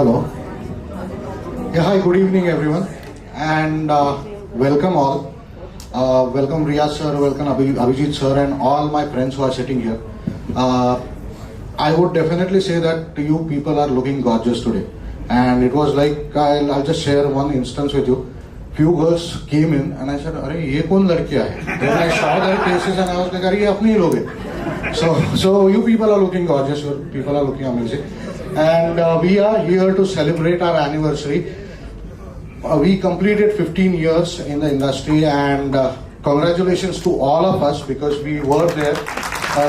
Hello. Yeah, hi, good evening everyone, and welcome all. Welcome Riyaz sir, welcome Abhijit sir, and all my friends who are sitting here. I would definitely say that you people are looking gorgeous today. And it was like, I'll just share one instance with you. Few girls came in and I said, "Arey, ye kaun ladkiya hai?" Then I saw their faces and I was like, "Arey, ye apne hi log hai." So you people are looking gorgeous. You people are looking amazing. And we are here to celebrate our anniversary. We completed 15 years in the industry, and congratulations to all of us because we were there.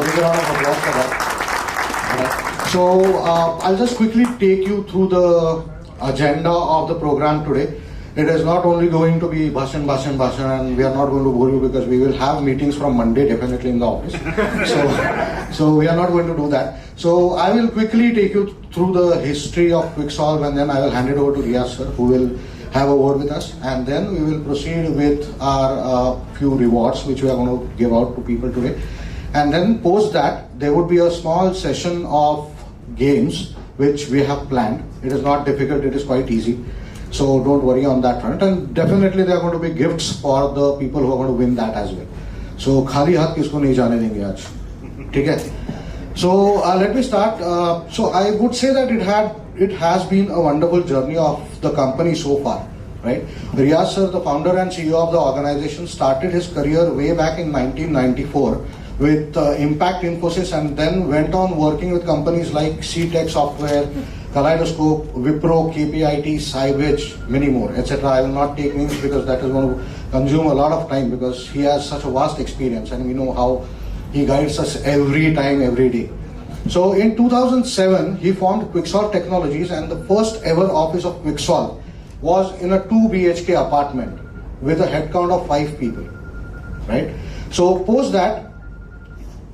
Big round of applause for that. So I'll just quickly take you through the agenda of the program today. It is not only going to be bhashan, and we are not going to bore you because we will have meetings from Monday definitely in the office. So we are not going to do that. So I will quickly take you through the history of QuicSolv, and then I will hand it over to Riyaz sir, who will have a word with us, and then we will proceed with our few rewards which we are going to give out to people today. And then post that, there would be a small session of games which we have planned. It is not difficult, it is quite easy. So don't worry on that front. And definitely there are going to be gifts for the people who are going to win that as well. So khali hath kisko nahi jaane denge aaj. ठीक है? So let me start. So I would say that it has been a wonderful journey of the company so far, right? Riyaz sir, the founder and CEO of the organization, started his career way back in 1994 with Impact Infosys, and then went on working with companies like C-Tech Software, Kaleidoscope, Wipro, KPIT, Cybridge, many more, etc. I will not take names because that is going to consume a lot of time, because he has such a vast experience and we know how he guides us every time, every day. So in 2007, he formed QuicSolv Technologies, and the first ever office of QuicSolv was in a 2 BHK apartment with a headcount of 5 people, right? So post that,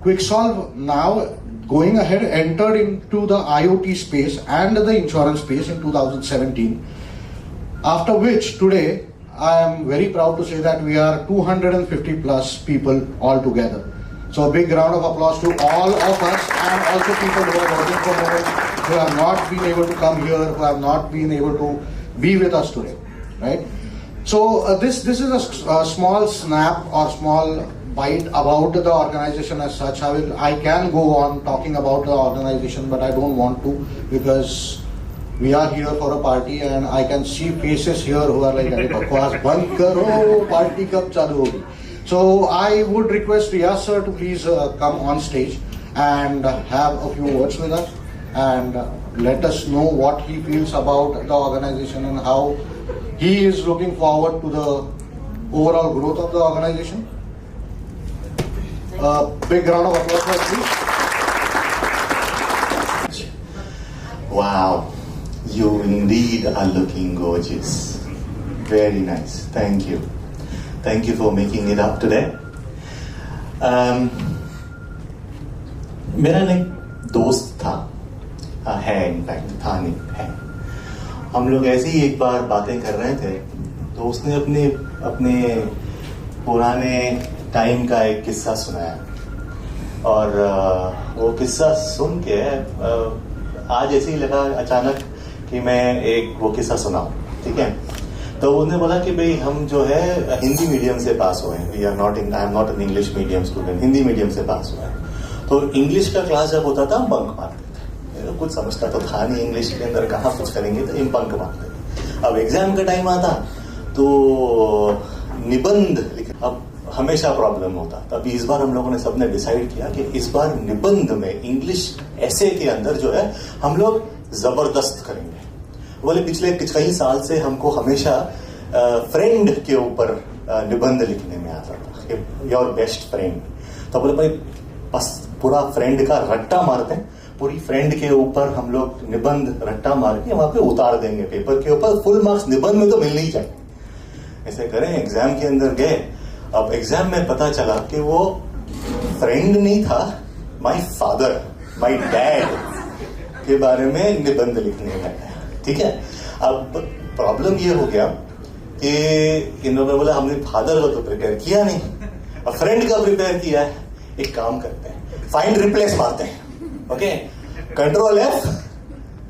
QuicSolv now going ahead entered into the IoT space and the insurance space in 2017. After which today, I am very proud to say that we are 250 plus people all together. So a big round of applause to all of us, and also people who are working from home, who have not been able to come here, who have not been able to be with us today, right? So this is a small snap or small bite about the organization as such. I can go on talking about the organization, but I don't want to, because we are here for a party and I can see faces here who are like, "Arey bakwas band karo, party kab chalu hogi." So I would request Riyaz sir to please come on stage and have a few words with us and let us know what he feels about the organization and how he is looking forward to the overall growth of the organization. Big round of applause for please. Wow, you indeed are looking gorgeous. Very nice. Thank you. Thank you for making it up today. मेरा एक दोस्त था, है in fact, था नहीं है। हम लोग ऐसे ही एक बार बातें कर रहे थे तो उसने अपने पुराने टाइम का एक किस्सा सुनाया, और वो किस्सा सुन के आज ऐसे ही लगा अचानक कि मैं एक वो किस्सा सुनाऊं, ठीक है? तो उन्होंने बोला कि भाई हम जो है हिंदी मीडियम से पास हुए हैं, I am not an English medium student, Hindi medium से पास हुए हैं। तो इंग्लिश का क्लास जब होता था हम बंक मारते थे, कुछ समझता तो था नहीं इंग्लिश के अंदर, कहाँ कुछ करेंगे, तो हम बंक मारते थे। अब एग्जाम का टाइम आता तो निबंध लिख, अब हमेशा प्रॉब्लम होता। तब इस बार हम लोगों ने सबने डिसाइड किया कि इस बार निबंध में इंग्लिश ऐसे के अंदर जो है हम लोग जबरदस्त करेंगे। बोले पिछले कई साल से हमको हमेशा फ्रेंड के ऊपर निबंध लिखने में आता था, योर बेस्ट फ्रेंड। तो बोले भाई बस पूरा फ्रेंड का रट्टा मारते हैं, पूरी फ्रेंड के ऊपर हम लोग निबंध रट्टा मार के वहां पे उतार देंगे पेपर के ऊपर, फुल मार्क्स निबंध में तो मिलने ही चाहिए। ऐसे करें। एग्जाम के अंदर गए, अब एग्जाम में पता चला कि वो फ्रेंड नहीं था, माय फादर, माय डैड के बारे में निबंध लिखने लगा, ठीक है? अब प्रॉब्लम ये हो गया कि इन्होंने बोला हमने फादर को तो प्रिपेयर किया नहीं, अब फ्रेंड का प्रिपेयर किया है। एक काम करते हैं, फाइंड रिप्लेस मारते हैं, okay? Control F,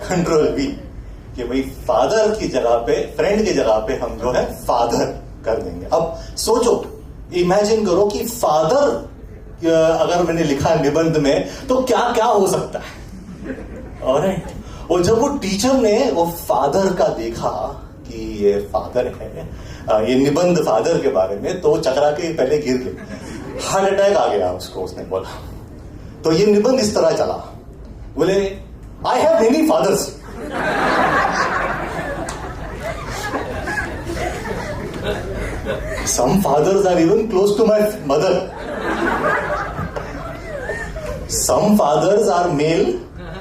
control V, कि भाई फादर की जगह पे, फ्रेंड की जगह पे हम जो है फादर कर देंगे। अब सोचो, इमेजिन करो कि फादर अगर मैंने लिखा निबंध में तो क्या क्या हो सकता है। ऑलराइट, और जब वो टीचर ने वो फादर का देखा कि ये फादर है, ये निबंध फादर के बारे में, तो चकरा के पहले गिर गए, हार्ट अटैक आ गया उसको। उसने बोला, तो ये निबंध इस तरह चला, बोले I have many fathers. Some fathers are even close to my mother, some fathers are male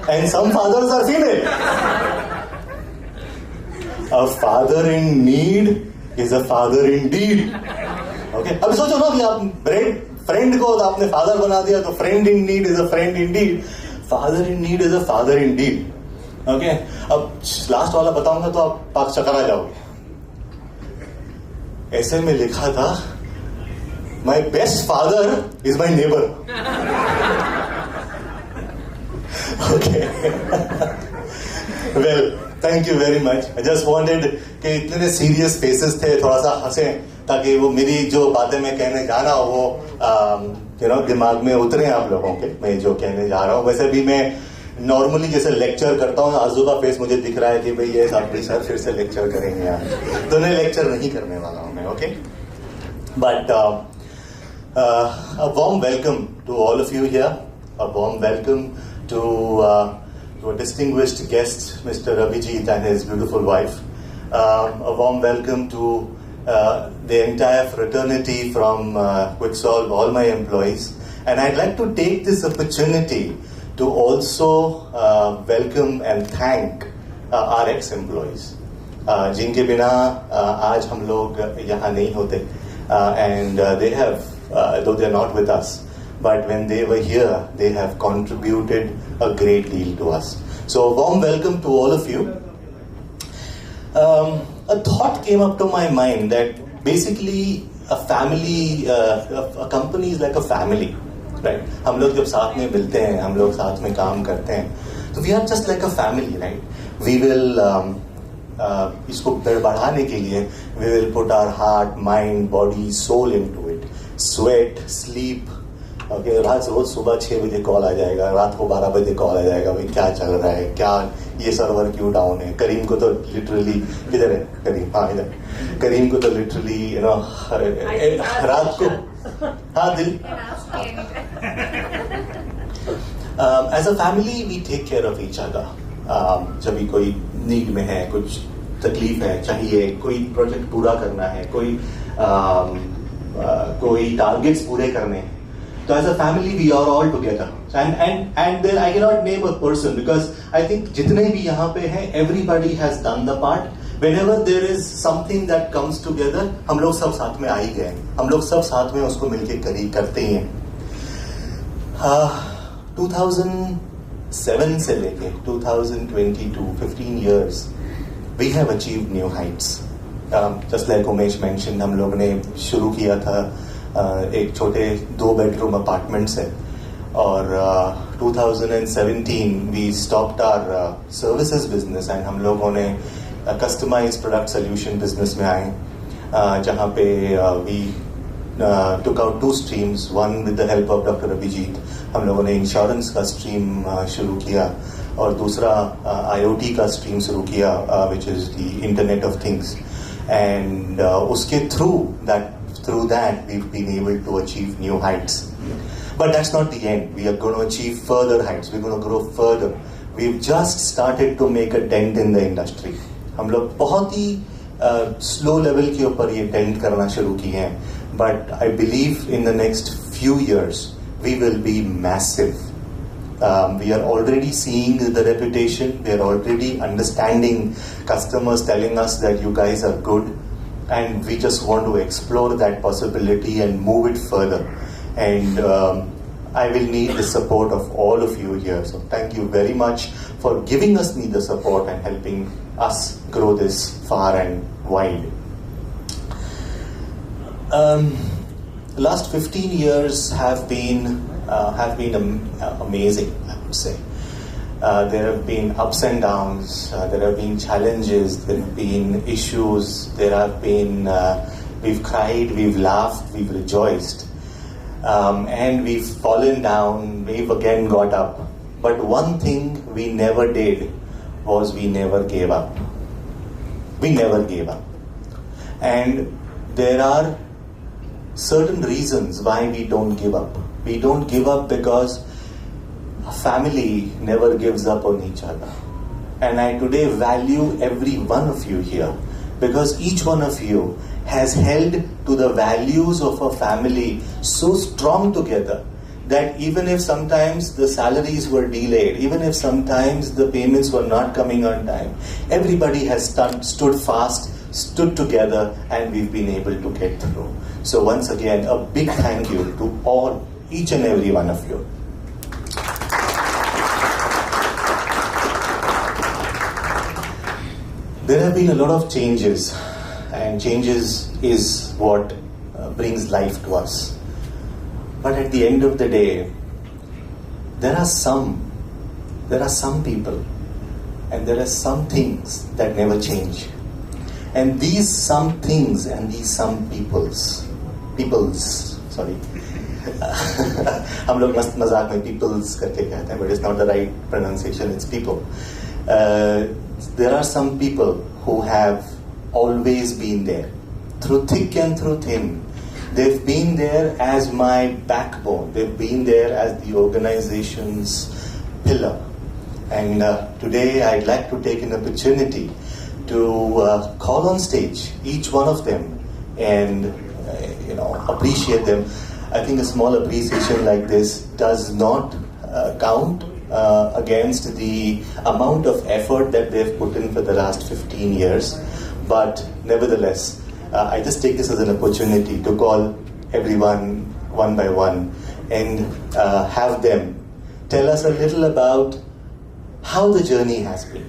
and some fathers are female. A father in need is a father in deed. Okay, अब सोचो ना कि आप friend को आपने father बना दिया, तो friend in need is a friend in deed, father in need is a father in deed. Okay, अब लास्ट वाला बताऊंगा तो आप पाक चकरा जाओगे। ऐसे में लिखा था, my best father is my neighbour. Okay, well thank you very much. I just wanted कि इतने सीरियस फेसेस थे, थोड़ा सा हंसे ताकि वो मेरी जो बातें मैं कहने जा रहा हूँ वो दिमाग में उतरे आप लोगों के, मैं जो कहने जा रहा हूँ। वैसे भी मैं नॉर्मली जैसे लेक्चर करता हूँ, आजू का फेस मुझे दिख रहा है कि भाई ये साहब सर फिर से लेक्चर करेंगे यार, तो मैं लेक्चर नहीं करने वाला हूँ मैं। Okay, but a warm welcome to all of you here, a warm welcome to a distinguished guest, Mr. Abhijit and his beautiful wife, a warm welcome to the entire fraternity from QuicSolv, all my employees, and I'd like to take this opportunity to also welcome and thank our ex-employees, जिनके बिना आज हम लोग यहाँ नहीं होते, and they have, though they're not with us, but when they were here, they have contributed a great deal to us. So warm welcome to all of you. A thought came up to my mind that basically a family, a company is like a family, right? हम लोग जब साथ में मिलते हैं, हम लोग साथ में काम करते हैं, तो we are just like a family, right? We will इसको बढ़ाने के लिए we will put our heart, mind, body, soul into it, sweat, sleep. Okay, रोज सुबह 6 बजे कॉल आ जाएगा, रात को 12 बजे कॉल आ जाएगा, भाई क्या चल रहा है, क्या ये सर्वर क्यों डाउन है। करीम को तो लिटरली, किधर है करीम, हाँ इधर, करीम को तो लिटरली रात को, हाँ दिल, as a family we take care of each other. जब भी कोई नीड में है, कुछ तकलीफ है, चाहिए, कोई प्रोजेक्ट पूरा करना है, कोई टारगेट्स पूरे करने हैं, so as a family we are all together, and then I cannot name a person because I think जितने भी यहाँ पे हैं, everybody has done the part. Whenever there is something that comes together, हम लोग सब साथ में आ ही गए, हम लोग सब साथ में उसको मिलके करते ही हैं। 2007 से लेके 2022, 15 years, we have achieved new heights. Just like Umesh mentioned, हम लोग ने शुरू किया था एक छोटे 2 bedroom अपार्टमेंट से, और 2017 we stopped our services business and हम लोगों ने customized product solution business में आए, जहाँ पे we took out 2 streams, one with the help of Dr. Abhijit, हम लोगों ने इंश्योरेंस का स्ट्रीम शुरू किया, और दूसरा IoT का स्ट्रीम शुरू किया, which is the Internet of Things, and उसके through that we've been able to achieve new heights. But that's not the end. We are going to achieve further heights. We're going to grow further. We've just started to make a dent in the industry. हम लोग बहुत ही slow level के ऊपर ये dent करना शुरू किए हैं. But I believe in the next few years we will be massive. We are already seeing the reputation. We are already understanding customers telling us that you guys are good. And we just want to explore that possibility and move it further. And I will need the support of all of you here. So thank you very much for giving me the support and helping us grow this far and wide. The last 15 years have been amazing, I would say. There have been ups and downs, there have been challenges, there have been issues, there have been, we've cried, we've laughed, we've rejoiced, and we've fallen down, we've again got up. But one thing we never did was we never gave up. We never gave up. And there are certain reasons why we don't give up. We don't give up because a family never gives up on each other. And I today value every one of you here because each one of you has held to the values of a family so strong together that even if sometimes the salaries were delayed, even if sometimes the payments were not coming on time, everybody has stood fast, stood together, and we've been able to get through. So once again, a big thank you to all, each and every one of you. There have been a lot of changes, and changes is what brings life to us. But at the end of the day, there are some people, and there are some things that never change. And these some things and these some peoples, sorry. हम लोग मस्त मजाक में peoples करके कहते हैं, but it's not the right pronunciation, it's people. There are some people who have always been there, through thick and through thin. They've been there as my backbone. They've been there as the organization's pillar. And today I'd like to take an opportunity to call on stage each one of them and appreciate them. I think a small appreciation like this does not count against the amount of effort that they've put in for the last 15 years. But nevertheless, I just take this as an opportunity to call everyone one by one and have them tell us a little about how the journey has been.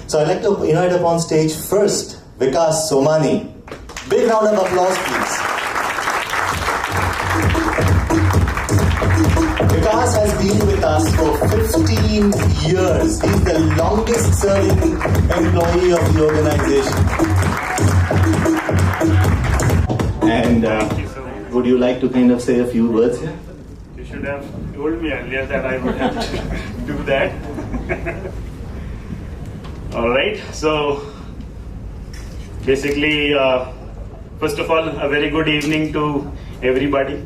So I'd like to invite up on stage first Vikas Somani. Big round of applause, please. Vikas has been with us for 15 years. He's the longest serving employee of the organization. And would you like to kind of say a few words here? You should have told me earlier that I would have to do that. Alright, so basically, first of all, a very good evening to everybody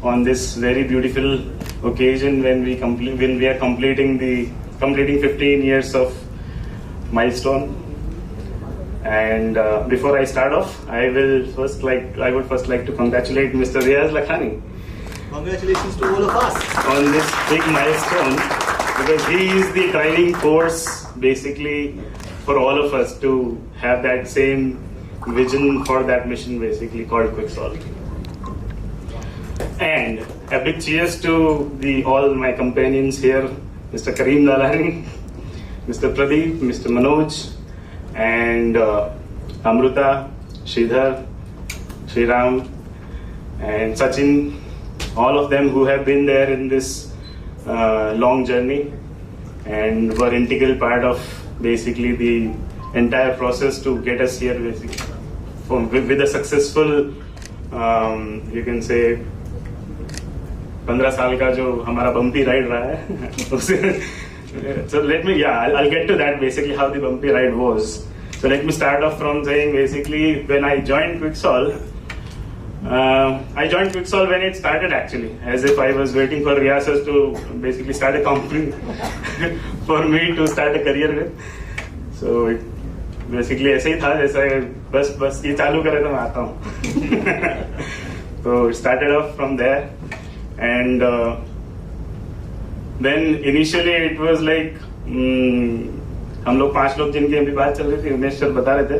on this very beautiful occasion when we are completing 15 years of milestone. And before I start off, I would first like to congratulate Mr. Riaz Lakhani. Congratulations to all of us on this big milestone, because he is the driving force basically for all of us to have that same vision for that mission basically called QuicSolv. And a big cheers to all my companions here, Mr. Kareem Lalani, Mr. Pradeep, Mr. Manoj, and Amruta, Sridhar, Sriram, and Sachin, all of them who have been there in this long journey and were integral part of basically the entire process to get us here basically with a successful, you can say, 15 साल का जो हमारा bumpy ride रहा है. So I'll get to that basically how the bumpy ride was. So let me start off from saying basically when I joined QuicSolv, when it started actually, as if I was waiting for Riasas to basically start a company for me to start a career with. So it basically ऐसे ही था जैसे बस ये चालू करे तो मैं आता हूँ. So it started off from there, and then initially it was like हम लोग 5 लोग जिनकी अभी बात चल रही थी, उमेश सर बता रहे थे,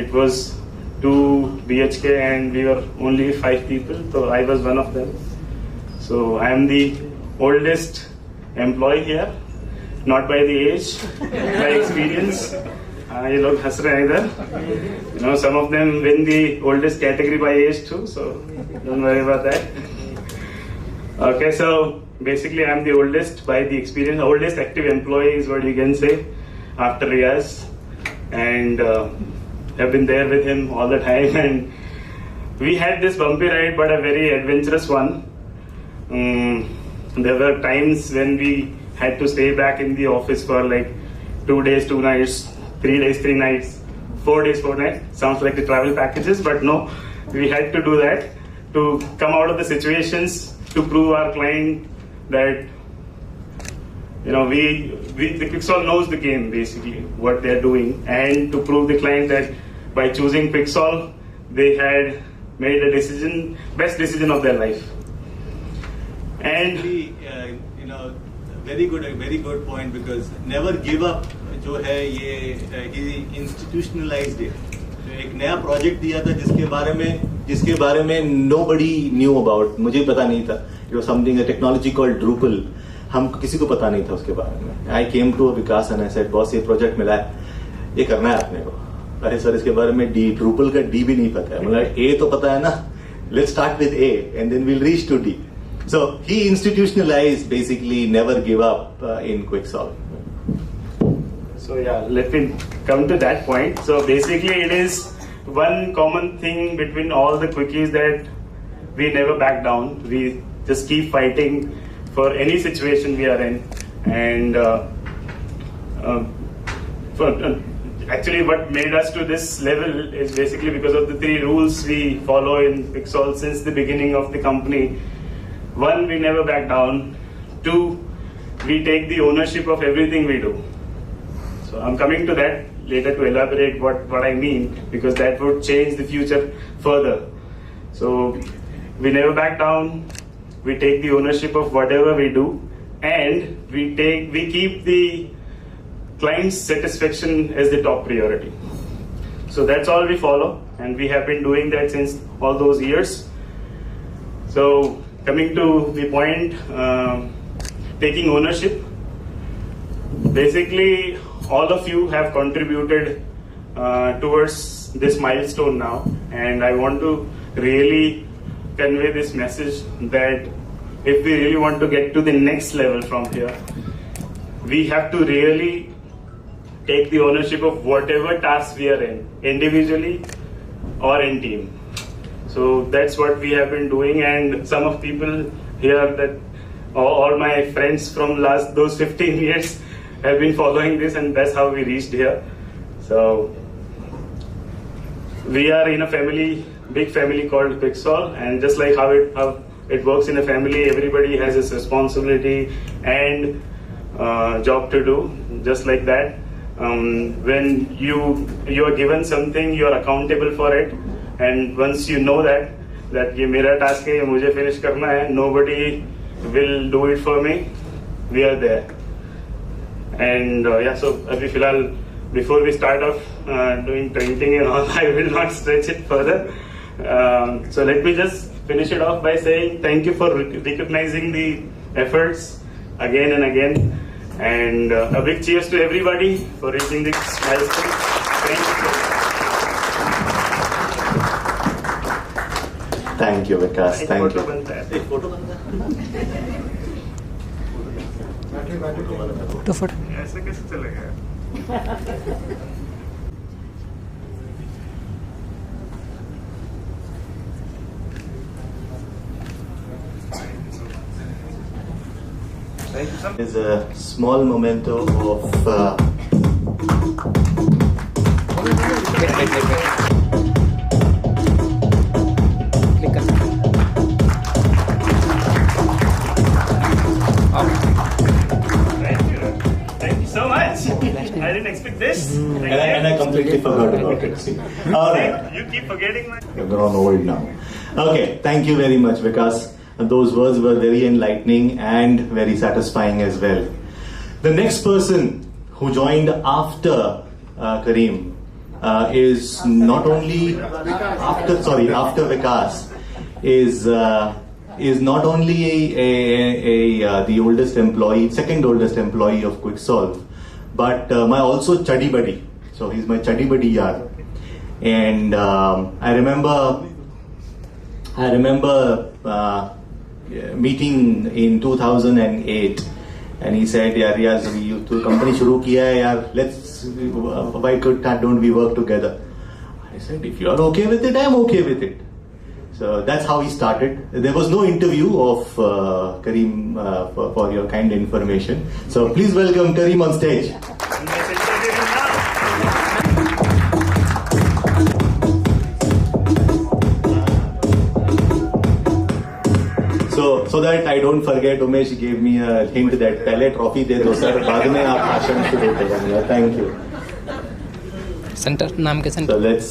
it was 2 BHK and we were only 5 people, so I was one of them. So I am the oldest employee here, not by the age, by experience. ये लोग हंस रहे हैं इधर. Some of them win the oldest category by age too, so don't worry about that. Okay, so basically I'm the oldest by the experience, oldest active employee is what you can say after Riaz, and I've been there with him all the time, and we had this bumpy ride, but a very adventurous one. There were times when we had to stay back in the office for like 2 days, 2 nights, 3 days, 3 nights, 4 days, 4 nights. Sounds like the travel packages, but no, we had to do that to come out of the situations, to prove our client that, you know, the QuicSolv knows the game, basically, what they're doing, and to prove the client that by choosing QuicSolv, they had made a decision, best decision of their life. And you know, very good point, because never give up जो है ये he institutionalized it. एक नया project दिया था जिसके बारे में nobody knew about, मुझे पता नहीं था. It was something, a technology called Drupal. हम किसी को पता नहीं था उसके बारे में. I came to Vikas and I said, boss ये प्रोजेक्ट मिला है, ये करना है अपने को. अरे सर इसके बारे में Drupal का D भी नहीं पता है. मतलब A तो पता है ना. Let's start with A and then we'll reach to D. So he institutionalized basically never give up in QuicSolv. so yeah, let me come to that point. So basically it is one common thing between all the quickies that we never back down. We just keep fighting for any situation we are in. And actually what made us to this level is basically because of the 3 rules we follow in QuicSolv since the beginning of the company. 1, we never back down. 2, we take the ownership of everything we do. So I'm coming to that later to elaborate what I mean, because that would change the future further. So we never back down. We take the ownership of whatever we do, and we keep the client's satisfaction as the top priority. So that's all we follow, and we have been doing that since all those years. So coming to the point, taking ownership. Basically, all of you have contributed towards this milestone now, and I want to really convey this message that if we really want to get to the next level from here, we have to really take the ownership of whatever task we are in, individually or in team. So that's what we have been doing, and some of people here, that all my friends from those 15 years have been following this, and that's how we reached here. So we are in a big family called QuicSolv, and just like how it works in a family, everybody has its responsibility and job to do. Just like that, when you are given something, you are accountable for it, and once you know that ये मेरा task है, ये मुझे finish करना है, nobody will do it for me. We are there. And so अभी फिलहाल, before we start off doing printing and all, I will not stretch it further. So let me just finish it off by saying thank you for recognizing the efforts again and again, and a big cheers to everybody for reaching this milestone. Thank you. Thank you, Vikas. Thank you. ऐसे कैसे चलेगा? Is a small memento of Thank you so much. I didn't expect this. and I completely forgot about it. All right. You keep forgetting my. We're on hold now. Okay, thank you very much, Vikas. Those words were very enlightening and very satisfying as well. The next person who joined after Kareem is not only after Vikas is not only the oldest employee, second oldest employee of QuicSolv, but my also chuddy buddy. So he's my chuddy buddy yaar. And I remember meeting in 2008, and he said, "Yeah, Riaz, we तो company शुरू किया है यार, why don't we work together?" I said, "If you are okay with it, I am okay with it." So that's how he started. There was no interview of Kareem for your kind information. So please welcome Kareem on stage. So that I don't forget, Umesh gave me a hint that पहले trophy दे दो sir, बाद में आप भाषण शुरू करेंगे. Thank you. Centre नाम के So centre. let's.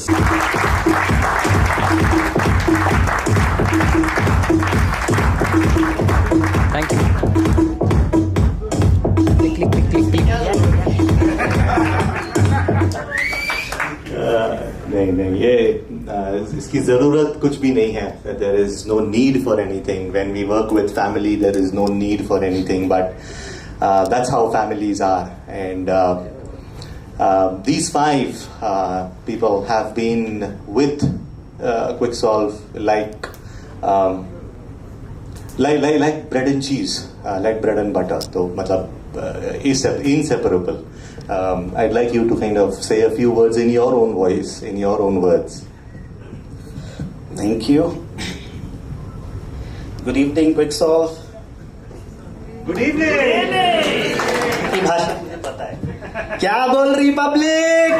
Thank you. Click click click click click. नहीं ये इसकी ज़रूरत कुछ भी नहीं है. There is no need for anything. When we work with family, there is no need for anything. But that's how families are. And these 5 people have been with QuicSolv like bread and cheese, like bread and butter. So, मतलब inseparable. I'd like you to kind of say a few words in your own voice, in your own words. Thank you. Good evening, QuicSolv. Good evening. की भाषा मुझे पता है. क्या बोल रही public?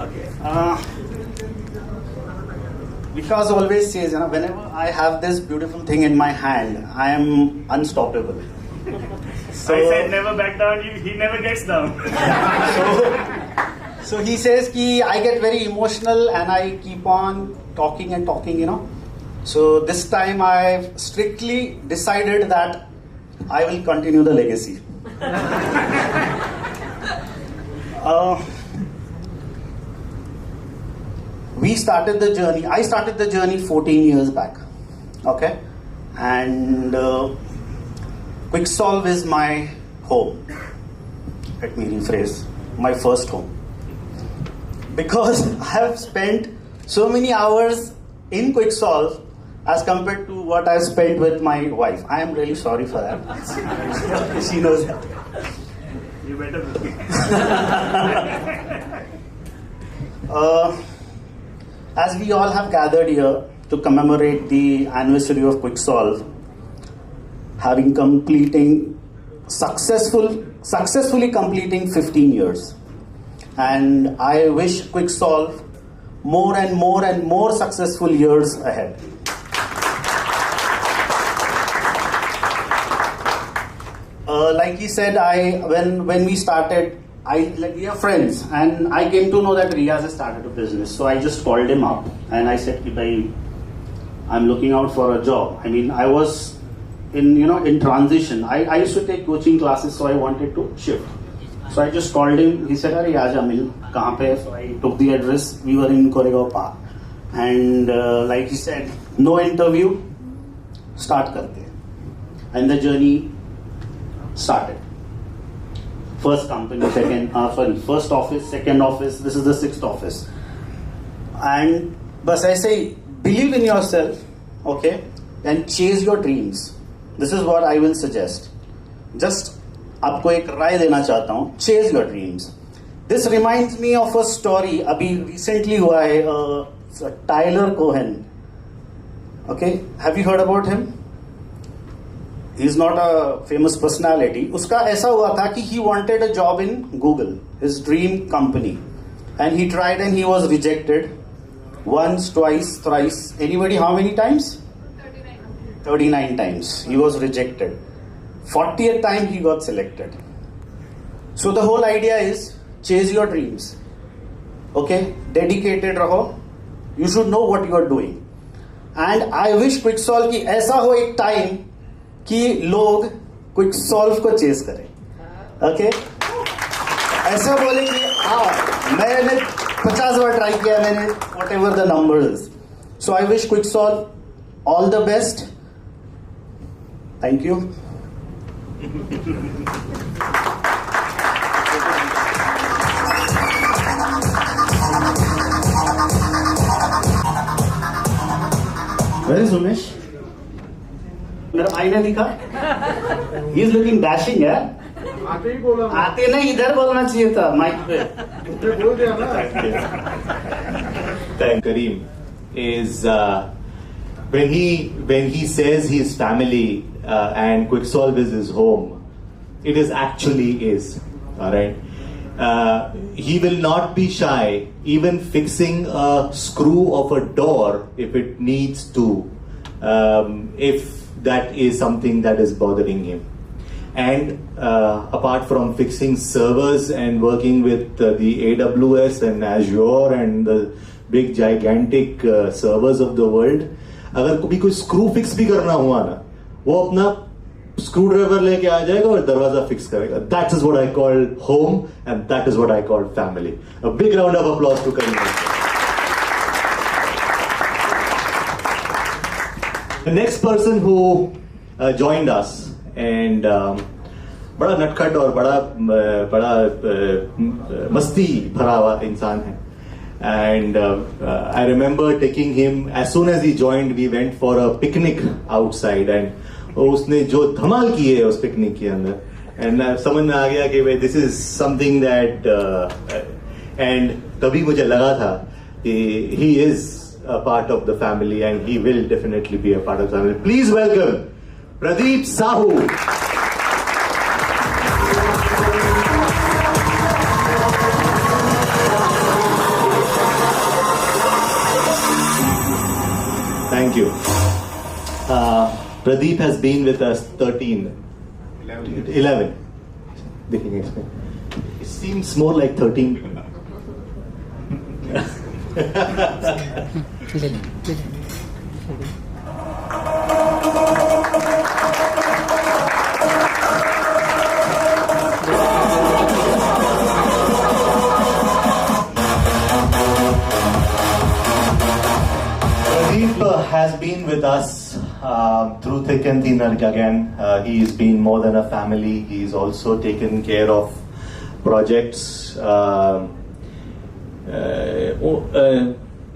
Okay. Vikas always says, whenever I have this beautiful thing in my hand, I am unstoppable. So I said never back down. He never gets down. So he says ki I get very emotional and I keep on talking and talking, So this time I've strictly decided that I will continue the legacy. We started the journey. I started the journey 14 years back. Okay? And QuicSolv is my home. Let me rephrase. My first home. Because I have spent so many hours in QuicSolv as compared to what I've spent with my wife. I am really sorry for that. She knows that. You better. As we all have gathered here to commemorate the anniversary of QuicSolv, having successfully completing 15 years. And I wish QuicSolv more and more and more successful years ahead. Like he said, when we started, we are friends, and I came to know that Riaz has started a business. So I just called him up and I said, I'm looking out for a job. I mean, I was in transition. I used to take coaching classes, so I wanted to shift. So I just called him. He said, "Arey, aaja mil. Kahan pe?" So I took the address. We were in Koregaon Park, and like he said, no interview. Start karte. And the journey started. First company, first office, second office. This is the 6th office. And bas aise hi, believe in yourself, okay, and chase your dreams. This is what I will suggest. Just आपको एक राय देना चाहता हूँ. Chase your dreams. This reminds me of a story. अभी recently हुआ है. Tyler Cohen. Okay, have you heard about him? He is not a famous personality. उसका ऐसा हुआ था कि he wanted a job in Google, his dream company, and he tried and he was rejected once, twice, thrice. Anybody? How many times? 39 times. He was rejected. 40th time he got selected. So the whole idea is chase your dreams. Okay, dedicated raho. You should know what you are doing. And I wish QuicSolv की ऐसा हो एक time कि लोग QuicSolv को chess करें. Okay? ऐसा बोले कि मैंने 50 बार ट्राई किया, मैंने whatever the numbers is. So I wish QuicSolv all the best. Thank you. Where is Umesh? मेरा भाई ने लिखा ही इज लुकिंग डैशिंग है आते नहीं इधर बोलना चाहिए था माइक पे Thank Kareem is when he says his family and QuicSolv is his home, it is actually is. All right. He will not be shy, even fixing a screw of a door if it needs to, if that is something that is bothering him. And apart from fixing servers and working with the AWS and Azure and the big gigantic servers of the world, अगर कभी कोई screw fix भी करना हुआ ना, वो अपना screw driver लेके आ जाएगा और दरवाजा फिक्स करेगा. That is what I call home and that is what I call family. A big round of applause to Kareem. The next person who joined us and बड़ा नटखट और बड़ा मस्ती भरा हुआ इंसान है. And I remember taking him, as soon as he joined, we went for a picnic outside and उसने जो धमाल की है उस पिकनिक के अंदर, and समझ में आ गया कि भाई this is something that and तभी मुझे लगा था कि he is a part of the family and he will definitely be a part of the family. Please welcome Pradeep Sahu. Thank you. Pradeep has been with us 11. देखिए इसमें. It seems more like 13. Pradeep has been with us through thick and thin again. He has been more than a family. He's also taken care of projects.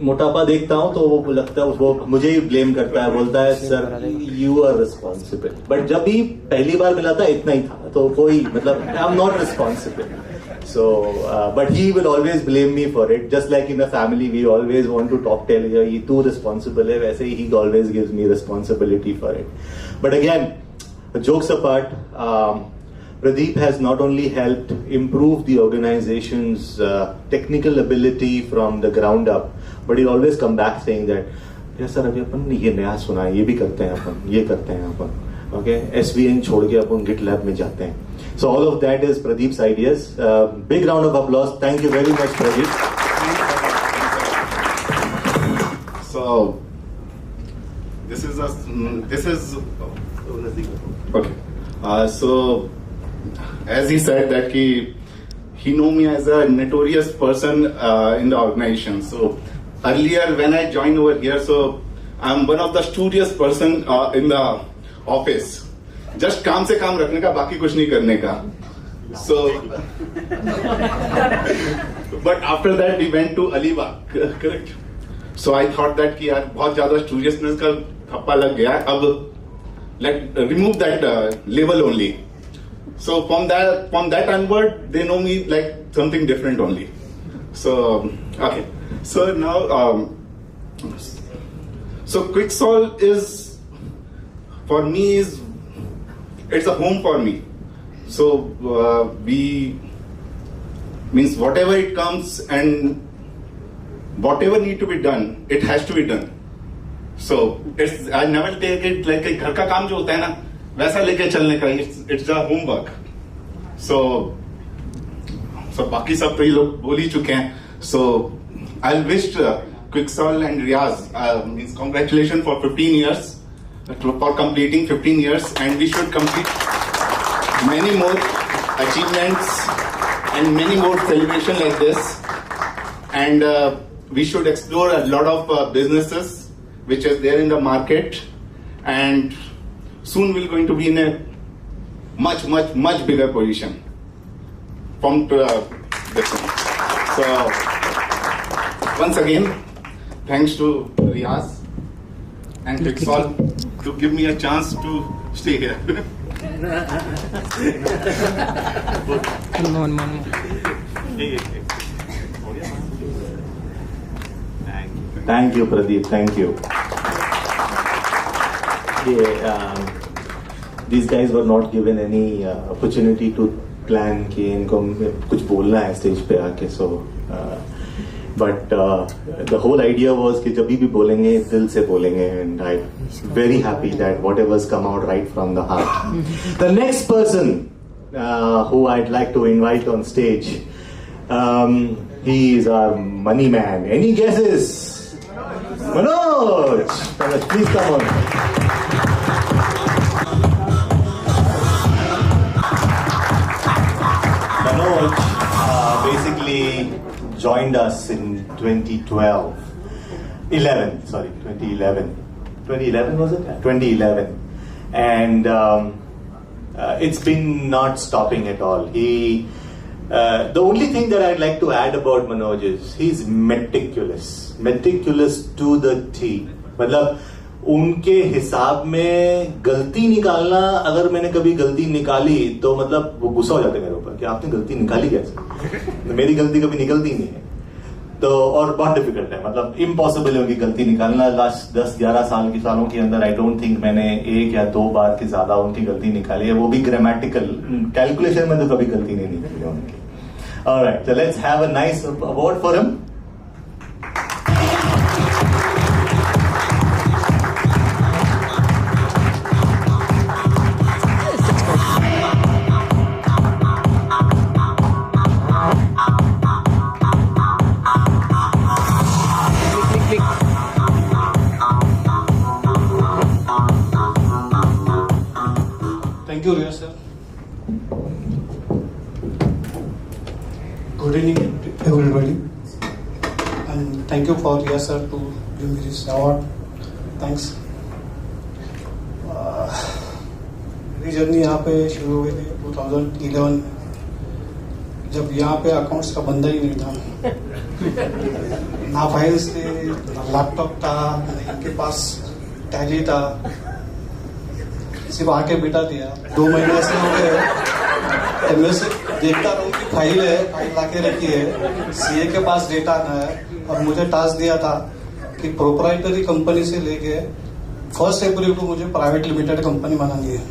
मोटापा देखता हूँ तो वो लगता है वो मुझे ही ब्लेम करता है, बोलता है sir you are responsible. But जब भी पहली बार मिला था इतना ही था, तो कोई मतलब I am not responsible. So, but he will always blame me for it. Just like in the family, we always want to talk tell you, "ये तू responsible है," वैसे he always gives me responsibility for it. But again, jokes apart, Pradeep has not only helped improve the organization's technical ability from the ground up, but he'll always come back saying that, "Yes, sir, अभी अपन ये नया सुना है, ये भी करते हैं अपन, ये करते हैं अपन." Okay, SVN छोड़ के अपन GitLab में जाते हैं. So all of that is Pradeep's ideas. Big round of applause. Thank you very much, Pradeep. So this is okay. So as he said that he know me as a notorious person in the organization. So earlier when I joined over here, so I'm one of the studious person in the office. Just काम से काम रखने का, बाकी कुछ नहीं करने का. So but after that we went to Alibag, correct? So I thought that कि यार बहुत ज्यादा स्टूडियसनेस का थप्पा लग गया, अब let remove that label only. So from that onward they know me like something different only. So okay, so now so QuicSolv is for me is it's a home for me. So we means whatever it comes and whatever need to be done, it has to be done. So it's I never take it like घर का काम जो होता है ना वैसा लेके चलने का. It's the homework. So बाकी सब तो ये लोग बोल ही चुके हैं. So I'll wish QuicSolv and Riaz means congratulations for 15 years. For completing 15 years, and we should complete many more achievements and many more celebration like this. And we should explore a lot of businesses which is there in the market, and soon we're going to be in a much bigger position from this one. So once again, thanks to Riaz and QuicSolv to give me a chance to stay here. One. Thank you, Pradeep. Thank you. These guys were not given any opportunity to plan कि इनको कुछ बोलना है stage पे आके, so but the whole idea was कि जब भी बोलेंगे दिल से बोलेंगे, and I'm very happy that whatever's come out right from the heart. The next person who I'd like to invite on stage, he is our money man. Any guesses? Manoj, please come on. Manoj basically joined us in 2011. 2011 was it? 2011. And it's been not stopping at all. The only thing that I'd like to add about Manoj is he's meticulous to the T. मतलब उनके हिसाब में गलती निकालना, अगर मैंने कभी गलती निकाली तो मतलब वो गुस्सा हो जाते मेरे ऊपर कि आपने गलती निकाली कैसे, मेरी गलती कभी निकलती नहीं है। तो और बहुत डिफिकल्ट है, मतलब इम्पॉसिबल है उनकी गलती निकालना। लास्ट 10-11 सालों के अंदर आई डोंट थिंक मैंने 1 या 2 बार की ज्यादा उनकी गलती निकाली है, वो भी ग्रामेटिकल कैलकुलेशन में तो कभी गलती नहीं निकली है उनकी। Alright, so let's have a nice award for him. Thank you, Riya sir. Good evening, everybody, and thank you for Riya sir to give me this award. Thanks. मेरी जर्नी यहाँ पे शुरू हुई थी 2011 में, जब यहाँ पे अकाउंट्स का बंदा ही नहीं था, ना फाइल्स थे, ना लैपटॉप था, ना इनके पास टैली था, सिर्फ आके बिठा दिया। 2 महीने ऐसे हो गए, मैं से देखता रहूँ कि फाइल लाके रखी है, सीए के पास डेटा आना है, और मुझे टास्क दिया था कि प्रोप्राइटरी कंपनी से लेके 1 अप्रैल को मुझे प्राइवेट लिमिटेड कंपनी बनानी है।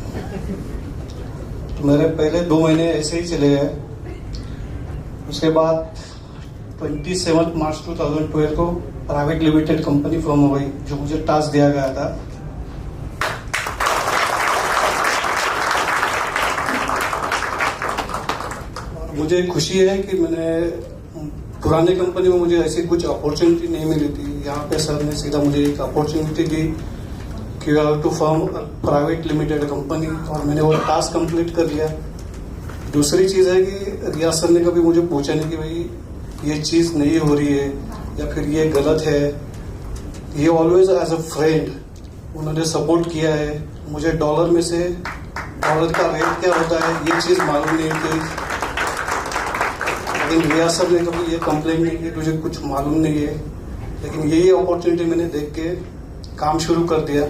तो मेरे पहले 2 महीने ऐसे ही चले गए। उसके बाद 27 मार्च 2012 को प्राइवेट लिमिटेड कंपनी फॉर्म हो गई, जो मुझे टास्क दिया गया था। मुझे खुशी है कि मैंने पुराने कंपनी में मुझे ऐसी कुछ अपॉर्चुनिटी नहीं मिली थी। यहाँ पे सर ने सीधा मुझे एक अपॉर्चुनिटी दी कि you have to form private limited company, और मैंने वो टास्क कंप्लीट कर लिया। दूसरी चीज़ है कि रिया सर ने कभी मुझे पूछा नहीं कि भाई ये चीज़ नहीं हो रही है या फिर ये गलत है। ये ऑलवेज एज अ फ्रेंड उन्होंने सपोर्ट किया है। मुझे डॉलर में से डॉलर का रेट क्या होता है ये चीज़ मालूम नहीं थी, लेकिन रिया सर ने कभी ये कंप्लेन नहीं की मुझे कुछ मालूम नहीं है, लेकिन यही अपॉर्चुनिटी मैंने देख के काम शुरू कर दिया।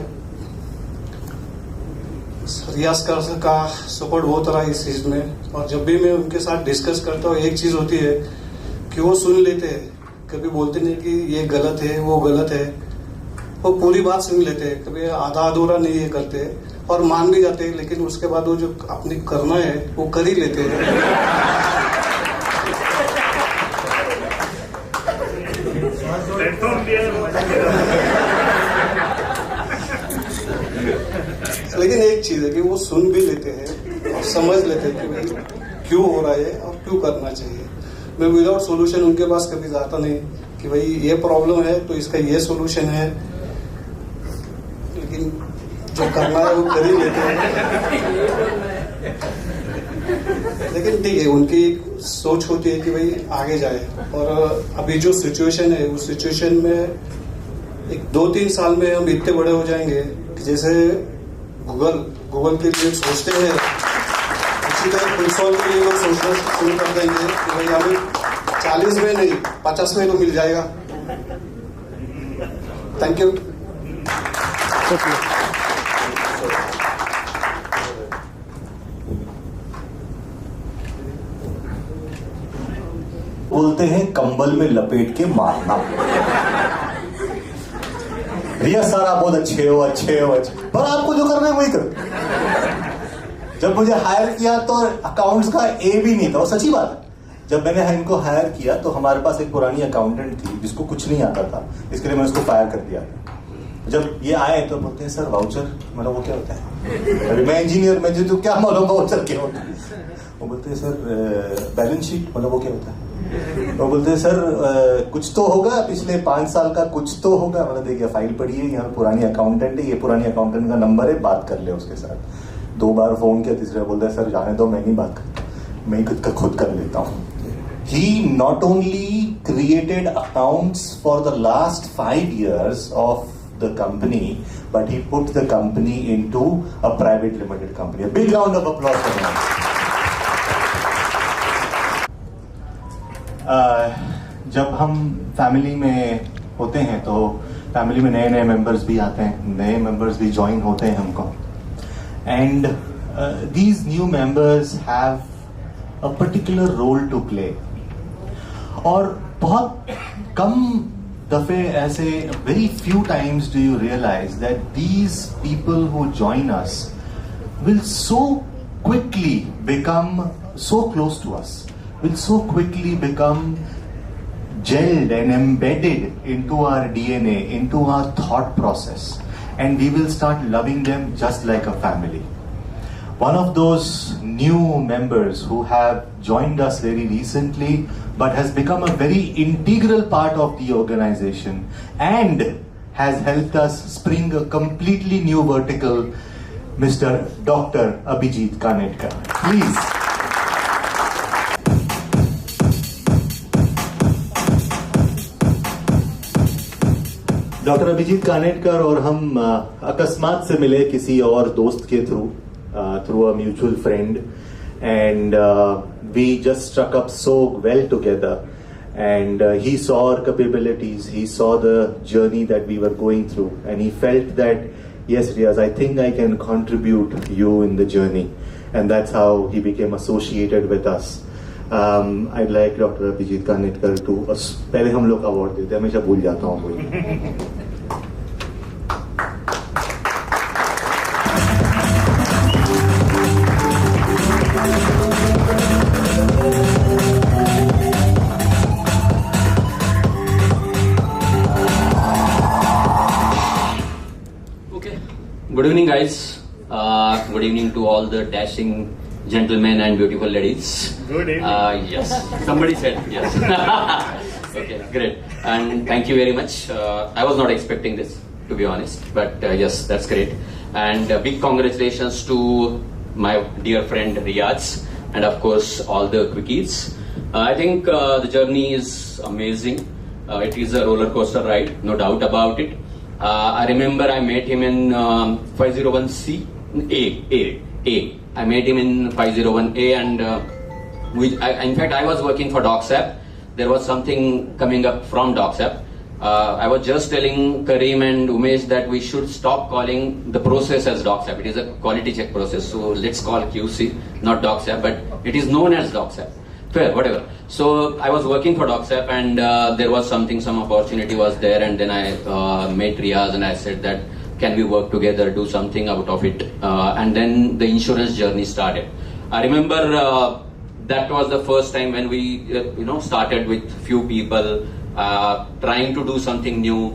रिया सर का सपोर्ट बहुत रहा इस चीज़ में, और जब भी मैं उनके साथ डिस्कस करता हूँ एक चीज़ होती है कि वो सुन लेते हैं, कभी बोलते नहीं कि ये गलत है वो गलत है, वो पूरी बात सुन लेते हैं, कभी आधा अधूरा नहीं ये करते और मान भी जाते हैं, लेकिन उसके बाद वो जो अपने करना है वो कर ही लेते हैं। लेकिन एक चीज है कि वो सुन भी लेते हैं और समझ लेते हैं कि भाई क्यों हो रहा है और क्यों करना चाहिए। मैं विदाउट सॉल्यूशन उनके पास कभी जाता नहीं कि भाई ये प्रॉब्लम है तो इसका ये सॉल्यूशन है, लेकिन जो करना है वो कर ही लेते हैं। लेकिन ठीक है, उनकी सोच होती है कि भाई आगे जाए, और अभी जो सिचुएशन है उस सिचुएशन में एक 2-3 साल में हम इतने बड़े हो जाएंगे कि जैसे गूगल के लिए सोचते हैं उसी तरह QuicSolv के लिए लोग सोचना शुरू कर देंगे कि भाई हमें 40 में नहीं 50 में तो मिल जाएगा। Thank you. बोलते हैं कंबल में लपेट के मारना। रिया सर आप बहुत अच्छे हो पर आपको जो करना है वही करो। जब मुझे हायर किया तो अकाउंट्स का ए भी नहीं था, और सच्ची बात है, जब मैंने इनको हायर किया तो हमारे पास एक पुरानी अकाउंटेंट थी जिसको कुछ नहीं आता था, इसके लिए मैंने उसको फायर कर दिया। जब ये आए तो बोलते हैं सर वाउचर मतलब वो क्या होता है? अरे मैं इंजीनियर, मैं जो क्या मालूम वाउचर क्या होता है? वो बोलते हैं सर बैलेंस शीट मतलब वो क्या होता है? वो बोलते हैं सर कुछ तो होगा, पिछले 5 साल का कुछ तो होगा। मतलब देखिए फाइल पड़ी है, यहाँ पुरानी अकाउंटेंट है, ये पुरानी अकाउंटेंट का नंबर है, बात कर ले उसके साथ। 2 बार फोन किया, तीसरा बोलता है सर जाने दो, मैं नहीं बात करता, मैं खुद कर लेता हूँ। He not only created accounts for the last 5 years of the company, but he put the company into a private limited company. A big round of applause for him. जब हम फैमिली में होते हैं तो फैमिली में नए members भी आते हैं, नए मेंबर्स भी ज्वाइन होते हैं हमको, and these new members have a particular role to play. और बहुत कम दफे ऐसे, very few times do you realise that these people who join us will so quickly become so close to us, will so quickly become gelled and embedded into our DNA, into our thought process, and we will start loving them just like a family. One of those new members who have joined us very recently but has become a very integral part of the organization and has helped us spring a completely new vertical, Mr. Dr. Abhijit Kanetkar. Please. Doctor Abhijit Kanetkar और हम अकस्मात से मिले किसी और दोस्त के through a mutual friend, and we just struck up so well together, and he saw our capabilities, he saw the journey that we were going through, and he felt that yes Riaz, I think I can contribute you in the journey, and that's how he became associated with us. I'd like Dr. Abhijit Kanetkar to पहले हम लोग award देते हैं, हमेशा भूल जाता हूँ कोई। Good evening, guys. Good evening to all the dashing gentlemen and beautiful ladies. Good evening. Yes, somebody said yes. Okay, great. And thank you very much. I was not expecting this, to be honest, but yes, that's great. And big congratulations to my dear friend Riaz, and of course all the quickies. I think the journey is amazing. It is a roller coaster ride, no doubt about it. I remember I met him in 501C A. I met him in 501A, and in fact I was working for DocSap. There was something coming up from DocSap. I was just telling Kareem and Umesh that we should stop calling the process as DocSap. It is a quality check process, so let's call QC, not DocSap, but it is known as DocSap. Fair, whatever. So I was working for DocSap, and there was some opportunity was there, and then I met Riaz and I said that can we work together, do something out of it, and then the insurance journey started. I remember that was the first time when we started with few people trying to do something new,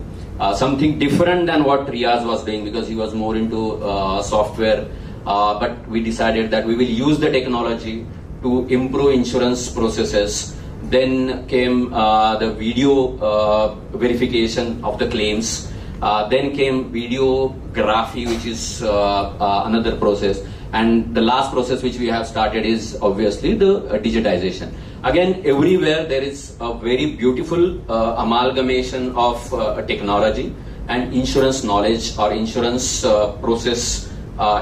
something different than what Riaz was doing, because he was more into software, but we decided that we will use the technology to improve insurance processes. Then came the video verification of the claims. Then came videography, which is another process. And the last process which we have started is obviously the digitization. Again, everywhere there is a very beautiful amalgamation of technology and insurance knowledge or insurance process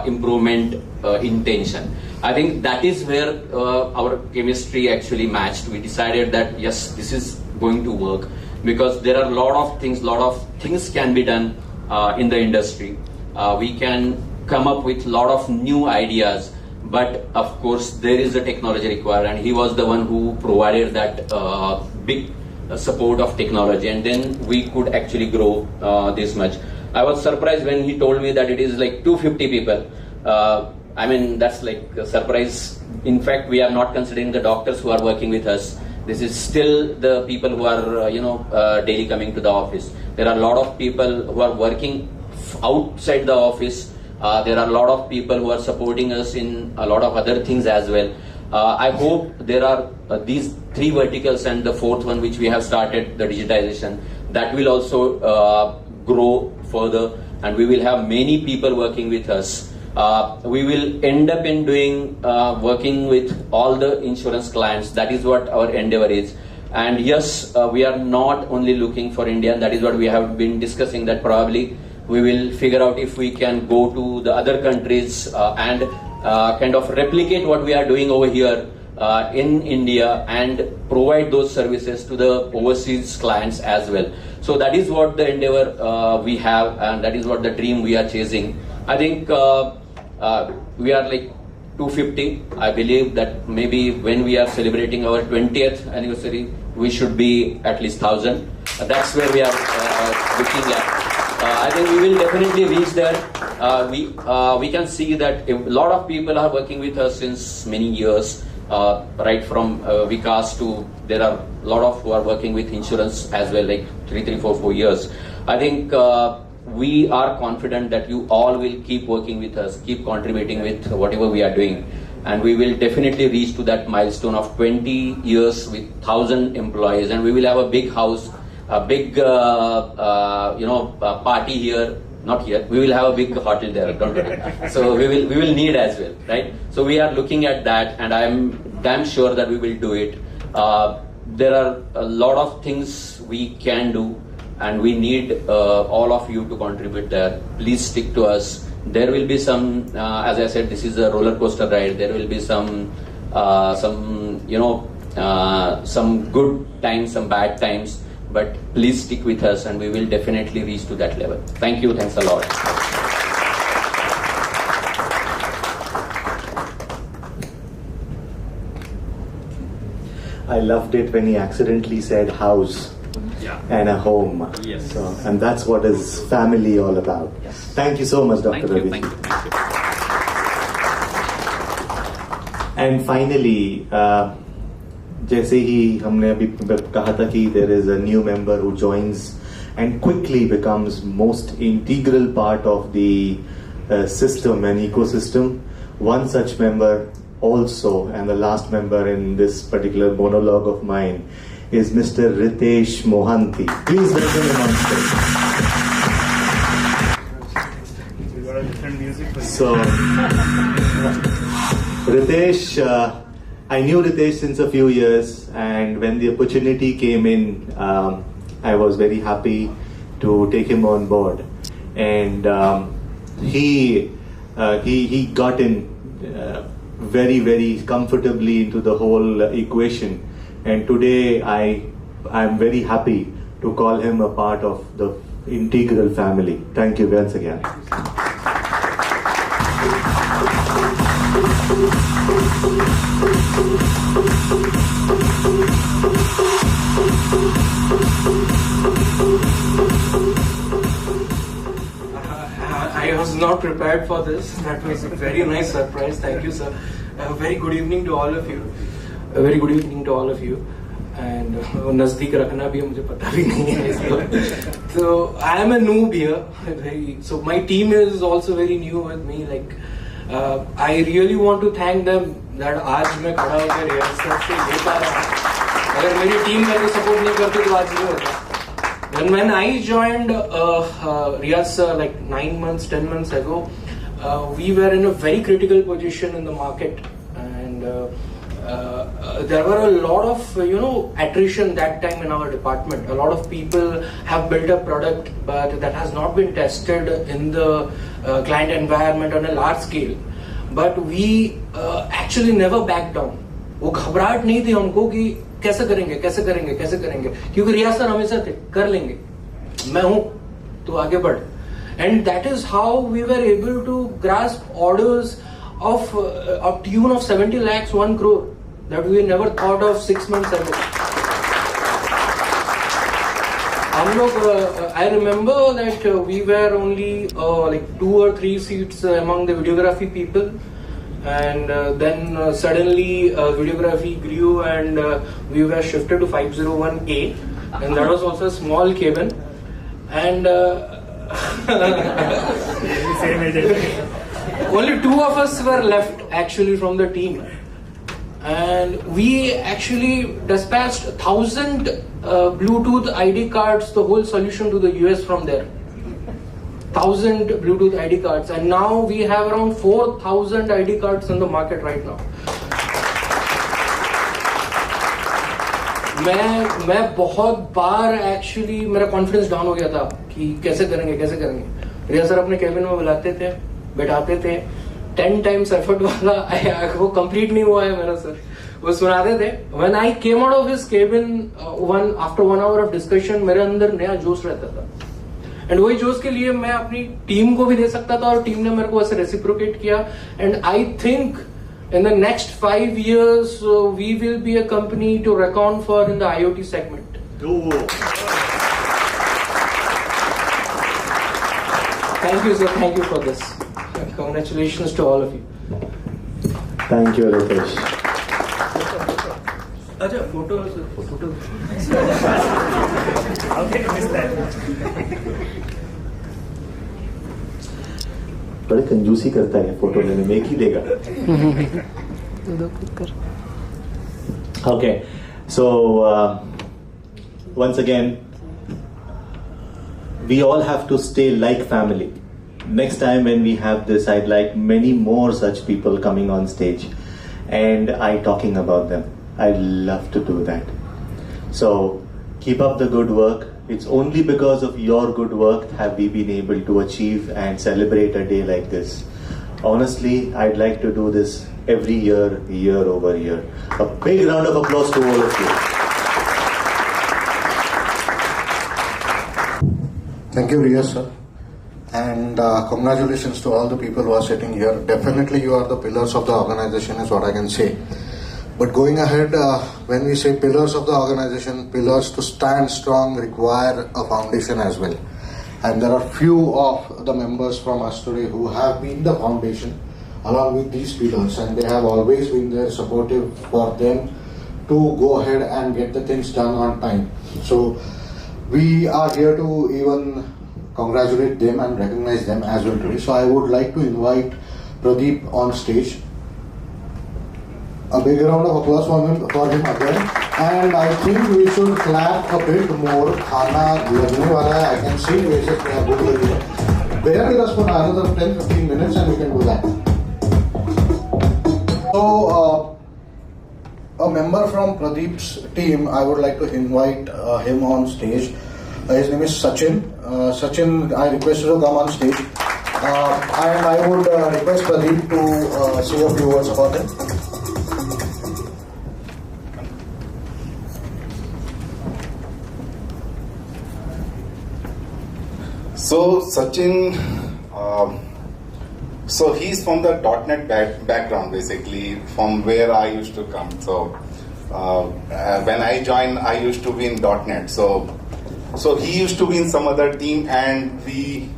improvement intention. I think that is where our chemistry actually matched. We decided that yes, this is going to work, because there are lot of things can be done in the industry. we can come up with a lot of new ideas. But of course, there is a technology required, and he was the one who provided that big support of technology, and then we could actually grow this much. I was surprised when he told me that it is like 250 people. I mean, that's like a surprise. In fact, we are not considering the doctors who are working with us. This is still the people who are, daily coming to the office. There are a lot of people who are working outside the office. There are a lot of people who are supporting us in a lot of other things as well. I hope there are these three verticals and the fourth one which we have started, the digitization, that will also grow further, and we will have many people working with us. We will end up in doing working with all the insurance clients. That is what our endeavor is. And yes, we are not only looking for India, and that is what we have been discussing, that probably we will figure out if we can go to the other countries and kind of replicate what we are doing over here in India and provide those services to the overseas clients as well. So that is what the endeavor we have, and that is what the dream we are chasing. I think we are like 250. I believe that maybe when we are celebrating our 20th anniversary, we should be at least 1,000. That's where we are looking at. I think we will definitely reach there. We can see that a lot of people are working with us since many years, right from Vikas to there are a lot of who are working with insurance as well, like 3, 4 years. I think we are confident that you all will keep working with us, keep contributing with whatever we are doing, and we will definitely reach to that milestone of 20 years with 1,000 employees, and we will have a big house, a big party here. Not here. We will have a big hotel there. Don't worry. So we will need as well, right? So we are looking at that, and I am damn sure that we will do it. There are a lot of things we can do, and we need all of you to contribute there. Please stick to us. There will be some, as I said, this is a roller coaster ride. There will be some good times, some bad times. But please stick with us, and we will definitely reach to that level. Thank you. Thanks a lot. I loved it when he accidentally said house and a home. Yes. So, and that's what is family all about. Yes. Thank you so much, Dr. Ravi. Thank you. And finally, जैसे ही हमने अभी कहा था कि there is a new member who joins and quickly becomes most integral part of the system and ecosystem. One such member also, and the last member in this particular monologue of mine, is Mr. Ritesh Mohanty. Please welcome him on stage. So, Ritesh, I knew Ritesh since a few years, and when the opportunity came in, I was very happy to take him on board. And he got in very, very comfortably into the whole equation. And today I'm very happy to call him a part of the integral family. Thank you once again. I was not prepared for this. That was a very nice surprise. Thank you, sir. A very good evening to all of you. A very good evening to all of you. And नज़दीक रखना भी मुझे पता भी नहीं है इसको. So I am a noob here. So my team is also very new with me. Like I really want to thank them that आज मैं खड़ा होकर रिहर्सल से ले पा रहा हूँ. अगर मेरी टीम मेरे को सपोर्ट नहीं करती तो आज नहीं होता. When I joined Riyaz like 9 months, 10 months ago, we were in a very critical position in the market, and there were a lot of attrition that time in our department. A lot of people have built a product, but that has not been tested in the client environment on a large scale. But we actually never backed down. वो घबराहट नहीं थी हमको कि कैसे करेंगे क्योंकि रियाज sir हमेशा थे कर लेंगे, मैं हूं तो आगे बढ़. and that is how we were able to grasp orders of a tune of 70 lakhs, 1 crore that we never thought of 6 months ago. I remember that we were only like 2 or 3 seats among the videography people, and then suddenly videography grew and we were shifted to 501A, and that was also a small cabin, and only 2 of us were left actually from the team, and we actually dispatched 1,000 Bluetooth ID cards, the whole solution to the US from there. 1,000 Bluetooth ID cards, and now we have around 4,000 ID cards in the market right now. मैं बहुत बार actually मेरा confidence down हो गया था कि कैसे करेंगे. रिया sir अपने केबिन में बुलाते थे, बैठाते थे, 10 times एफर्ट वाला वो कंप्लीट नहीं हुआ है मेरा सर, वो सुनाते थे. When I came out of his cabin after 1 hour of discussion, मेरे अंदर नया जोश रहता था, एंड वही जोश के लिए मैं अपनी टीम को भी दे सकता था और टीम ने मेरे को ऐसे रेसिप्रोकेट किया. And I think in the next 5 years we will be a company to reckon for in the IoT segment. Thank you sir, thank you for this. Congratulations to all of you. Thank you, Ritesh. Acha, photo. How can you miss that? बड़े कंजूसी करता है photo लेने में, एक ही देगा. Okay, so once again, we all have to stay like family. Next time when we have this, I'd like many more such people coming on stage and I talking about them. I'd love to do that. So keep up the good work. It's only because of your good work have we been able to achieve and celebrate a day like this. Honestly, I'd like to do this every year, year over year. A big round of applause to all of you. Thank you, Riya sir. And congratulations to all the people who are sitting here. Definitely you are the pillars of the organization is what I can say. But going ahead, when we say pillars of the organization, pillars to stand strong require a foundation as well. And there are few of the members from us today who have been the foundation along with these pillars, and they have always been there supportive for them to go ahead and get the things done on time. So we are here to even congratulate them and recognize them as well today. So I would like to invite Pradeep on stage. A big round of applause for him again. And I think we should clap a bit more. Khana lagne wala hai. I can see faces they are good lagne. Bear with us for another 10-15 minutes and we can do that. So, a member from Pradeep's team, I would like to invite him on stage. His name is Sachin. Sachin, I request you to come on stage. And I would request Pradeep to say a few words about it. So Sachin, so he's from the .NET background basically, from where I used to come. So when I joined, I used to be in .NET. So he used to be in some other team, and we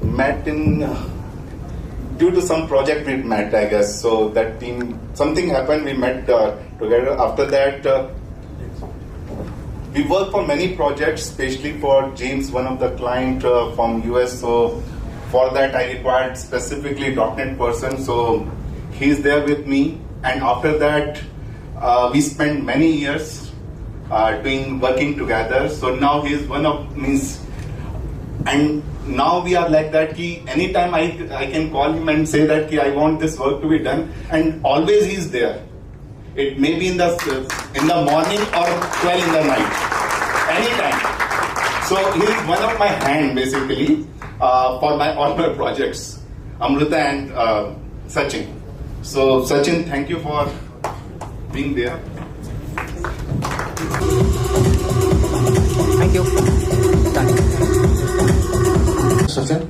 met due to some project we met, I guess. So that team, something happened, we met together. After that, we worked for many projects, especially for James, one of the client from US. So for that, I required specifically .NET person. So he's there with me. And after that, we spent many years working together. So now he's one of and now we are like that. Anytime I can call him and say that I want this work to be done, and always he's there. It may be in the morning or 12 in the night, anytime. So he is one of my hand basically for all my projects, Amruta and Sachin. So Sachin, thank you for being there. Thank you. Sachin,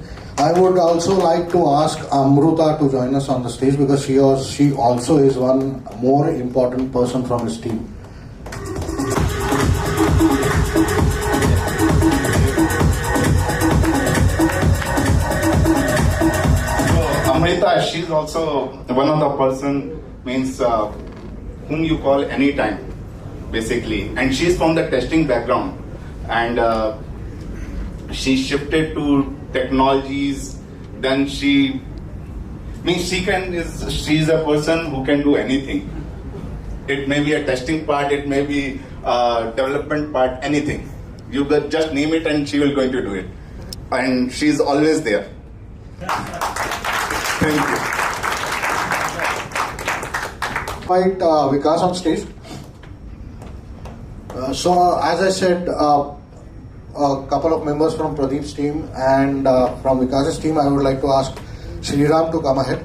I would also like to ask Amruta to join us on the stage because she also is one more important person from his team. Amrita, she's also one of the person means whom you call anytime, basically. And she's from the testing background, and she shifted to technologies. Then she's a person who can do anything. It may be a testing part, it may be a development part, anything. You just name it and she will going to do it. And she's always there. Thank you. Invite Vikas on stage. So as I said, a couple of members from Pradeep's team and from Vikas's team, I would like to ask Sriram to come ahead.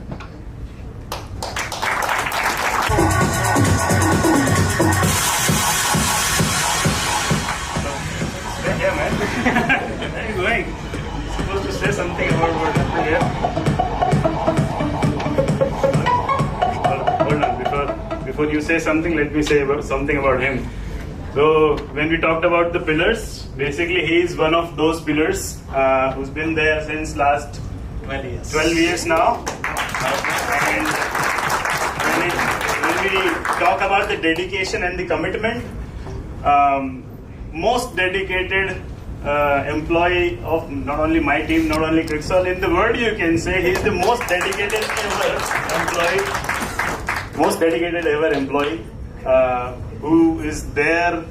Yeah, man. Where are you going? You're supposed to say something about what happened here. Hold on. Before you say something, let me say something about him. So when we talked about the pillars, basically he is one of those pillars who's been there since last 12 years now. And when we talk about the dedication and the commitment, most dedicated employee of not only my team, not only QuicSolv, in the world, you can say he is the most dedicated ever employee who is there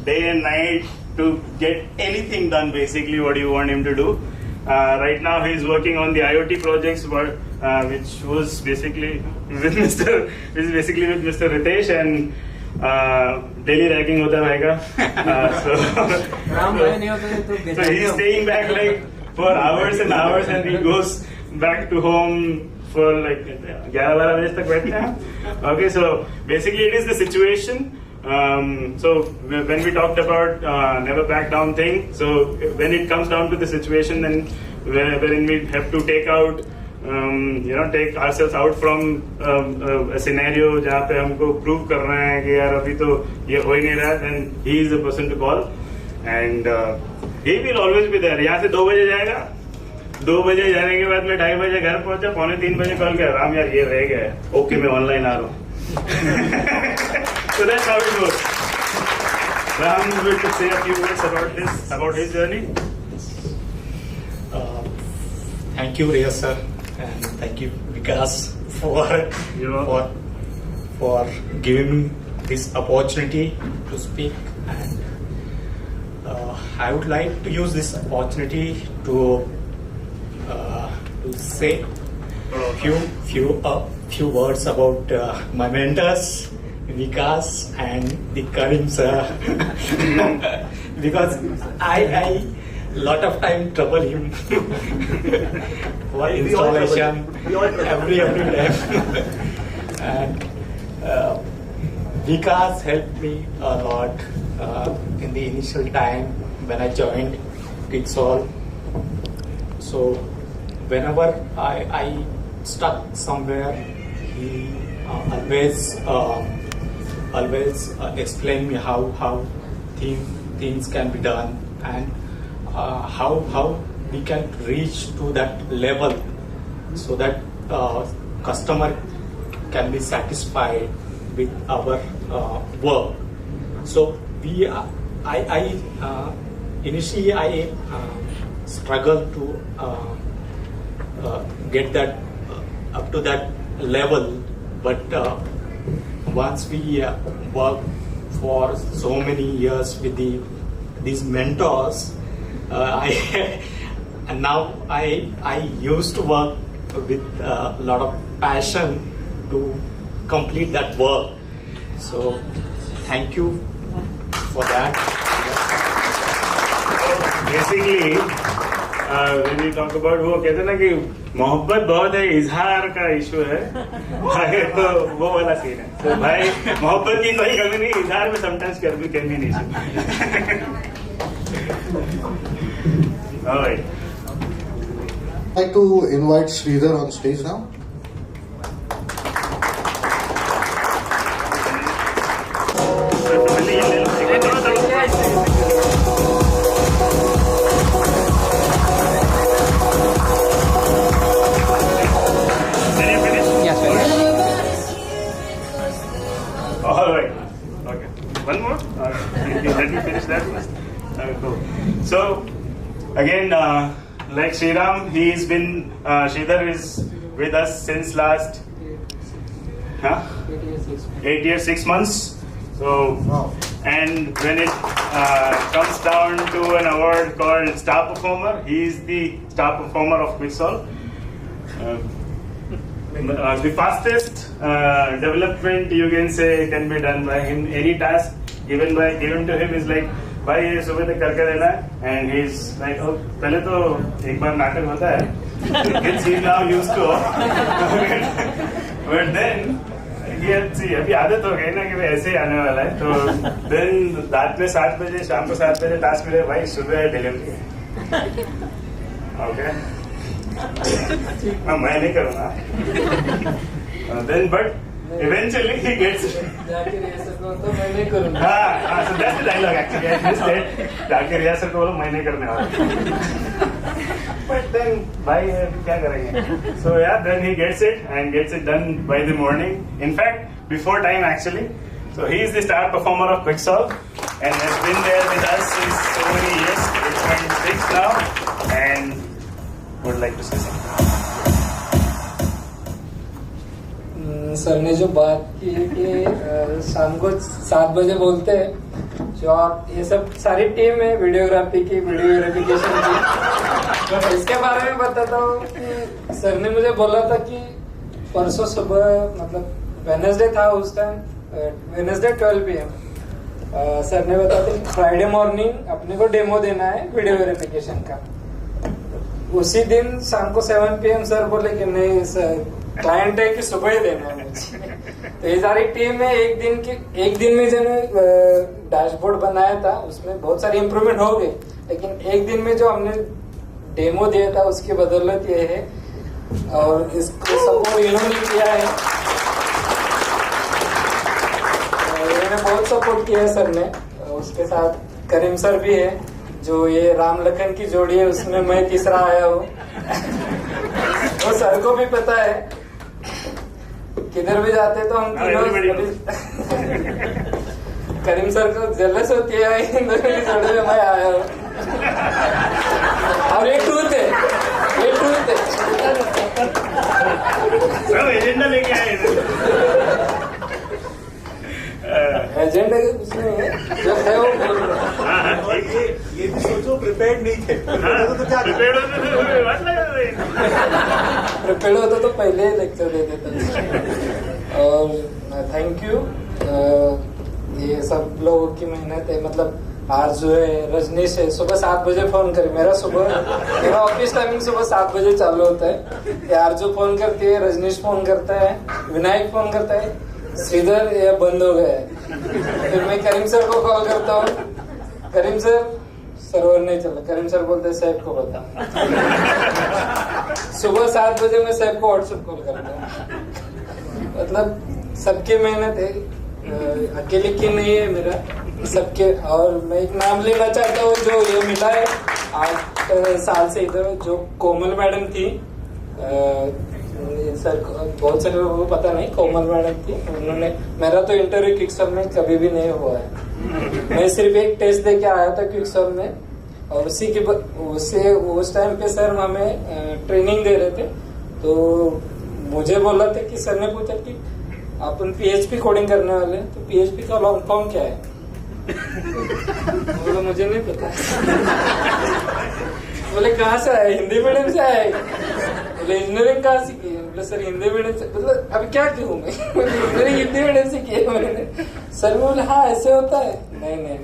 day and night to get anything done, basically what you want him to do. Right now he is working on the IoT projects, which was basically with Mr. Ritesh, and daily racking hota रहेगा. So he's staying back like for hours and hours, and he goes back to home for like 11-12 बजे तक बैठते हैं. Okay, so basically it is the situation. So when we talked about never back down thing, so when it comes down to the situation, then wherein we have to take ourselves out from a scenario जहाँ पे हमको prove करना है कि यार अभी तो ये हो ही नहीं रहा, then he is the person to call, and he will always be there. यहाँ से 2 बजे जाएगा, 2 बजे जाने के बाद मैं 2:30 बजे घर पहुंचा, 2:45 बजे कॉल किया, राम यार ये रह गया है, ओके मैं ऑनलाइन आ रहा हूँ. So that's how it goes. Ram will to say a few words about his journey. Thank you, Riya sir, and thank you, Vikas, for giving me this opportunity to speak. And I would like to use this opportunity to say a few words about my mentors, Vikas and the Karim sir, because I lot of time trouble him for installation every time. And Vikas helped me a lot in the initial time when I joined QuicSolv. So whenever I stuck somewhere, he always explain me how things can be done, and how we can reach to that level so that customer can be satisfied with our work. So initially I struggled to get that up to that level, but once we work for so many years with these mentors, and now I used to work with a lot of passion to complete that work. So thank you for that. Basically, when we talk about, वो कहते हैं ना कि मोहब्बत बहुत है, इजहार का इशू है, तो वो वाला सीन है. तो भाई मोहब्बत की कोई कमी नहीं, इजहार में sometimes can be an issue. All right. I'd like to invite Sridhar on stage now. Yes, sir. All right. Okay. One more? Let me finish that first. Cool. So, again, like Sriram, he's been, Sridhar is with us since last 8 years, 6 months. So, and when it comes down to an award called Star Performer, he's the Star Performer of QuicSolv. The fastest development you can say can be done by him. Any task given to him is like, भाई ये सुबह तक करके देना है, and he's like, oh, पहले तो एक बार नाटक होता है, gets he now used to, but then see अभी आदत हो गई ना कि ऐसे ही आने वाला है, तो then रात में 7 बजे शाम को 7 बजे टास्क मिले, भाई सुबह डिलीवरी है, okay? मैं नहीं करूँगा, then but eventually he gets it. जाके रिहर्सल को तो मैं नहीं करूँगा. हाँ, so that's the dialogue actually. I missed it. जाके रिहर्सल को बोलो मैं नहीं करने वाला. But then भाई क्या करेंगे? So yeah, then he gets it and gets it done by the morning. In fact, before time actually. So he is the star performer of QuicSolv and has been there with us since so many years. 8.6 now, and would like to say something. Sir ने जो बात की कि शाम को 7 बजे बोलते हैं, जो आप ये सब सारी टीम है वीडियोग्राफी की, वीडियो वेरिफिकेशन की, तो इसके बारे में बताता हूँ कि सर ने मुझे बोला था कि परसों सुबह मतलब वेडनेसडे था उस टाइम, वेडनेसडे 12 PM, सर ने बताया था कि फ्राइडे मॉर्निंग अपने को डेमो देना है वीडियो वेरिफिकेशन का. उसी दिन शाम को 7 PM सर बोले कि नहीं सर क्लाइंट है कि सुबह ही देना है मुझे. तो ये सारी टीम है एक दिन में जो डैशबोर्ड बनाया था उसमें बहुत सारी इम्प्रूवमेंट हो गई, लेकिन एक दिन में जो हमने डेमो दिया था उसकी बदौलत ये है, और इसको सपोर्ट इन्होंने किया है, इन्होंने बहुत सपोर्ट किया है सर ने. उसके साथ करीम सर भी है, जो ये राम लखन की जोड़ी है उसमें मैं तीसरा आया हूँ. वो सर को भी पता है, किधर भी जाते तो हम तीनों करीम सर को जेलस होती है इन दोनों की जोड़ी में मैं आया हूँ. और ये ट्रूथ है, ये ट्रूथ है. एजेंडा लेके आए एजेंडा के कुछ नहीं है, जो है वो बोल रहा है. ये भी सोचो प्रिपेयर्ड नहीं थे, तो क्या प्रिपेयर्ड होता तो पहले ही लेक्चर दे देता. और थैंक यू, ये सब लोगों की मेहनत है. मतलब आज जो है रजनीश है, सुबह 7 बजे फोन करे, मेरा ऑफिस टाइमिंग सुबह 7 बजे चालू होता है. यार जो फोन करती है, रजनीश फोन करता है, विनायक फोन करता है, श्रीधर ये बंद हो गया है. फिर मैं करीम सर को कॉल करता हूँ, करीम सर सर्वर नहीं चला, करीम सर बोलते हैं साहब को बता. सुबह 7 बजे मैं साहब को व्हाट्सएप कॉल करता हूँ. मतलब सबकी मेहनत है, अकेले की नहीं है मेरा, सबके. और मैं एक नाम लेना चाहता हूँ जो ये मिला है 8 साल से इधर, जो कोमल मैडम थी. सर बहुत सारे लोगों को पता नहीं, कोमल मैडम थी. उन्होंने, मेरा तो इंटरव्यू QuicSolv में कभी भी नहीं हुआ है. मैं सिर्फ एक टेस्ट दे के आया था QuicSolv में, और उस टाइम पे सर हमें ट्रेनिंग दे रहे थे. तो मुझे बोला था कि सर ने पूछा कि अपन PHP कोडिंग करने वाले हैं, तो PHP का लॉन्ग फॉर्म क्या है? बोला मुझे नहीं पता. बोले कहाँ से आए? हिंदी मीडियम से आए? बोले इंजीनियरिंग कहाँ से की? बोले सर हिंदी मीडियम से. मतलब अभी क्या कहूँ मैं, इंजीनियरिंग हिंदी मीडियम से की है मैंने. सर बोले हाँ ऐसे होता है. नहीं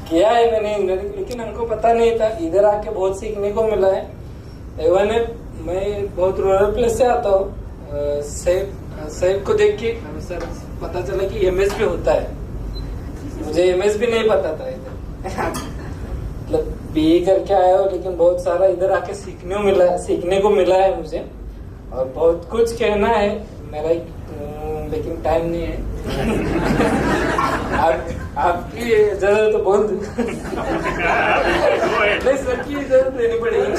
किया है मैंने इंजीनियरिंग, लेकिन हमको पता नहीं था. इधर आके बहुत सीखने को मिला है. एवन मैं बहुत रूरल प्लेस से आता हूँ. सैफ को देख के सर पता चला कि MS भी होता है. मुझे MS भी नहीं पता था इधर. मतलब बीए करके आया हूँ, लेकिन बहुत सारा इधर आके सीखने को मिला है मुझे, और बहुत कुछ कहना है मेरा, लेकिन टाइम नहीं है। आपकी इजाजत तो बोल दूं। नहीं, सर की इजाजत देनी पड़ेगी।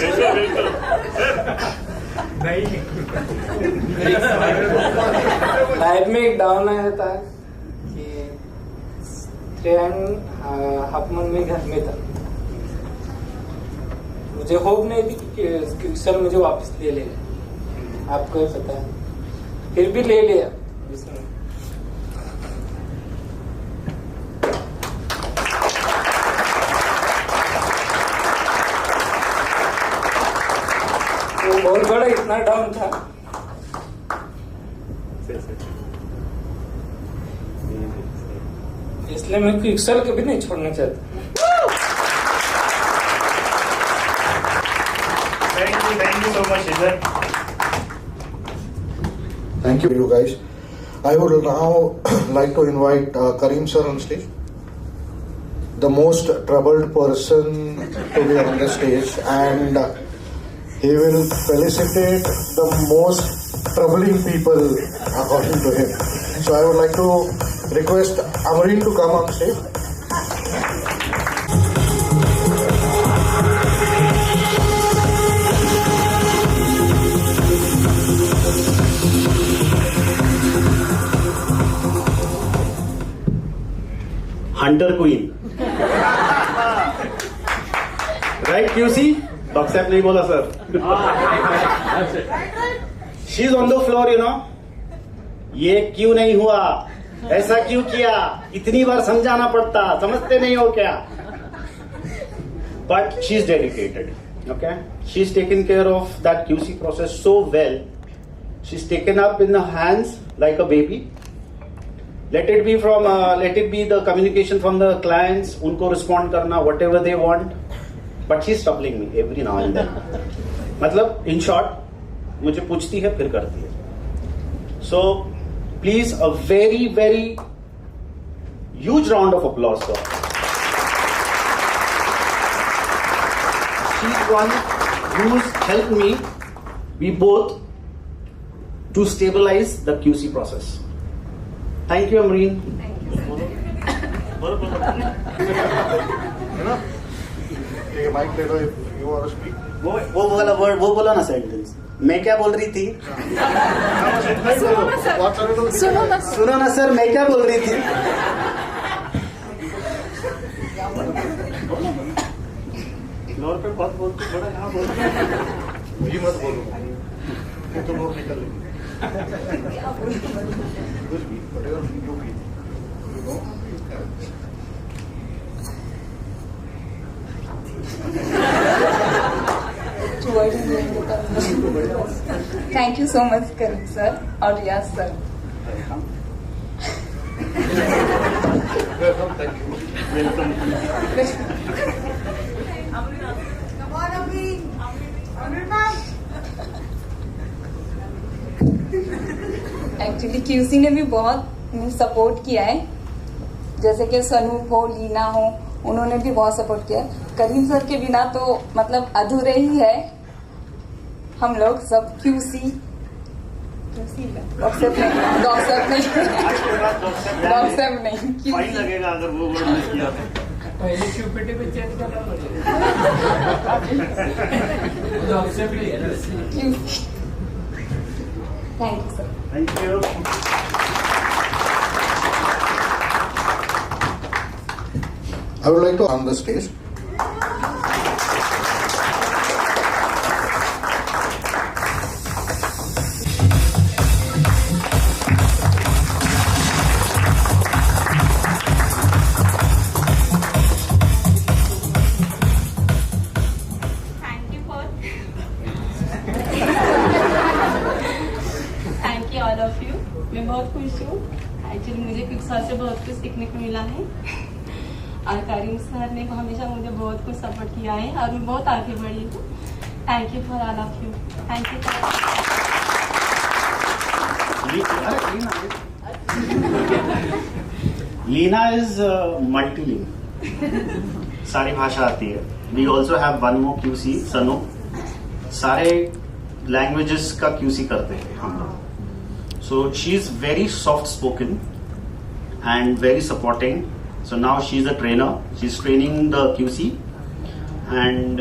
लाइफ में एक डाउन आया था कि 3.5 मंथ में घर में था, मुझे होप नहीं थी कि सर मुझे वापस ले लेगा, आपको ही पता है, फिर भी ले लिया इसने। तो बहुत बड़ा इतना डाउन था, इसलिए मैं क्विकसॉल्व कभी नहीं छोड़ना चाहता। Thank you so much, Shizar. Thank you guys. I would now like to invite Karim sir on stage. The most troubled person to be on the stage, and he will felicitate the most troubling people according to him. So I would like to request Amreen to come on stage. Hunter Queen. Right, QC? Doctor नहीं बोला sir. She's on the floor, you know. ये क्यों नहीं हुआ, ऐसा क्यों किया, इतनी बार समझाना पड़ता, समझते नहीं हो क्या? But she's dedicated. Okay, she's taken care of that QC process so well. She's taken up in her hands like a baby. Let it be the communication from the clients, उनको respond करना whatever they want, but she's troubling me every now and then. मतलब in short, मुझे पूछती है फिर करती है. So please, a very very huge round of applause for her. She's one who's helped me, we both, to stabilize the QC process. Thank you, Amreen. Mike ले लो, if you want to speak. वो वाला word वो बोला ना sentence. मैं क्या बोल रही थी? सुनो ना सर, मैं क्या बोल रही थी? फ्लोर पे बहुत बोलती, बड़ा कहाँ बोलती? मुझे मत बोलो, ये तो लोग निकल लेंगे. Kuch bhi, whatever you feel, you know. Thank you so much, Karim sir और रियाज sir. Welcome, thank you. Welcome. Actually QC ने भी बहुत सपोर्ट किया है, जैसे कि सनूप हो, लीना हो, उन्होंने भी बहुत सपोर्ट किया. करीम सर के बिना तो मतलब अधूरे ही है हम लोग सब. क्यूसी डॉक्टर नहीं फाइन लगेगा अगर वो वर्ड मिस किया तो. पहले क्यूपिटी पे चेंज करना पड़ेगा. Thank you sir. Thank you. I would like to on the stage. Thank you all of you. मैं बहुत खुश हूँ. एक्चुअली मुझे क्विकसॉल्व से बहुत कुछ सीखने को मिला है, और करीम सर ने हमेशा मुझे बहुत कुछ सपोर्ट किया है, और मैं बहुत आगे बढ़ी हूँ. Thank you for all of you. Thank you. Lina is multilingual. सारी भाषा आती है. We also have one more QC, Sanu. सारे languages का QC करते हैं हम लोग. So she is very soft spoken and very supporting. So now she is a trainer. She is training the QC. And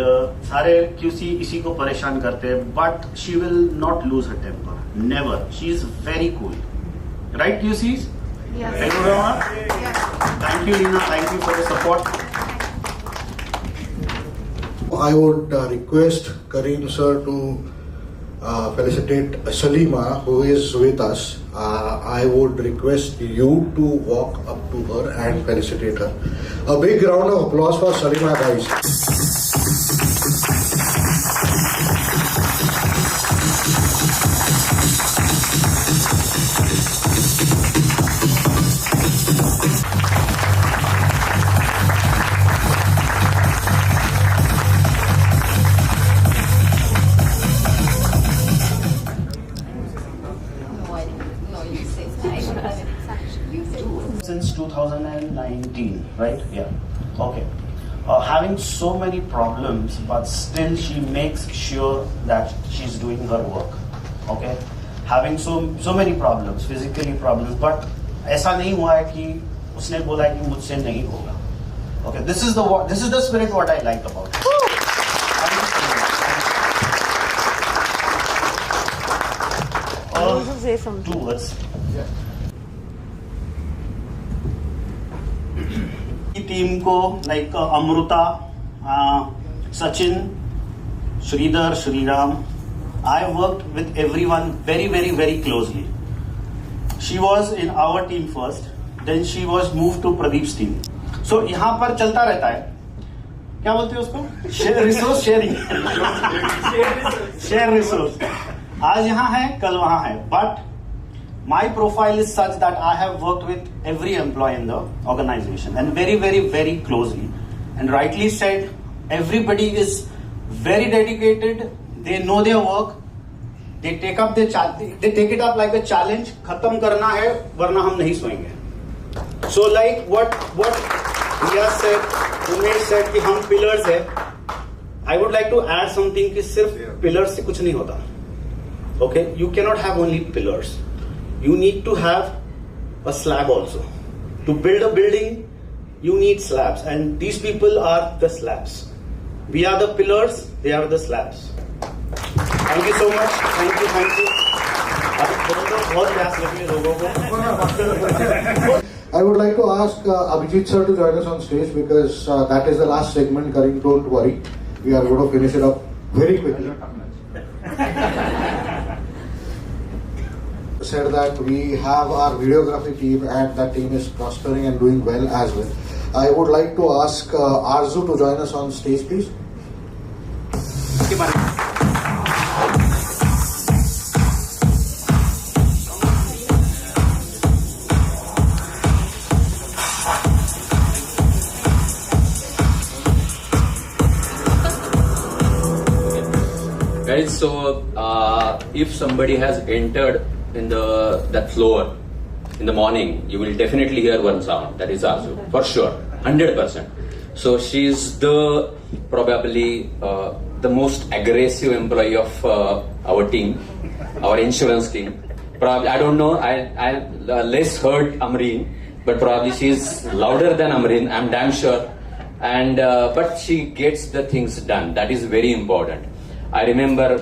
सारे QC इसी को परेशान करते हैं. But she will not lose her temper. Never. She is very cool. Right, QCs? Yes. Thank you very much. Yes. Thank you, Lina. Thank you for the support. I would request Karim sir to felicitate Salima, who is with us. I would request you to walk up to her and felicitate her. A big round of applause for Salima, guys. Since 2019, right? Yeah. Okay. Having so many problems, but still she makes sure that she's doing her work. Okay. Having so many problems, physically problems, but ऐसा नहीं हुआ है कि उसने बोला है कि मुझसे नहीं होगा. Okay. This is the spirit what I like about it. Two words. Team को like Amrita, Sachin, Shridhar, Shriram. I worked with everyone very closely. She was in our team first, then she was moved to Pradeep's team. So यहाँ पर चलता रहता है, क्या बोलते हैं उसको? Resource sharing. Share resource. आज यहाँ है, कल वहाँ है. But my profile is such that I have worked with every employee in the organization and very closely. And rightly said, everybody is very dedicated. They know their work. They take it up like a challenge. खत्म करना है, वरना हम नहीं सोएंगे. So like what Riya said, Umesh said कि हम pillars है. I would like to add something कि सिर्फ pillars से कुछ नहीं होता. Okay, you cannot have only pillars. You need to have a slab also. To build a building, you need slabs, and these people are the slabs. We are the pillars, they are the slabs. Thank you so much. Thank you. I would like to ask Abhijit sir to join us on stage because that is the last segment. Karim, don't worry. We are going to finish it up very quickly. Said that we have our videography team and that team is prospering and doing well as well. I would like to ask Arzu to join us on stage, please. Guys, so if somebody has entered in that floor in the morning, you will definitely hear one sound. That is Arzu, for sure, 100%. So she's probably the most aggressive employee of our team, our insurance team. Probably, I don't know. I less heard Amreen, but probably she's louder than Amreen. I'm damn sure. And but she gets the things done. That is very important. I remember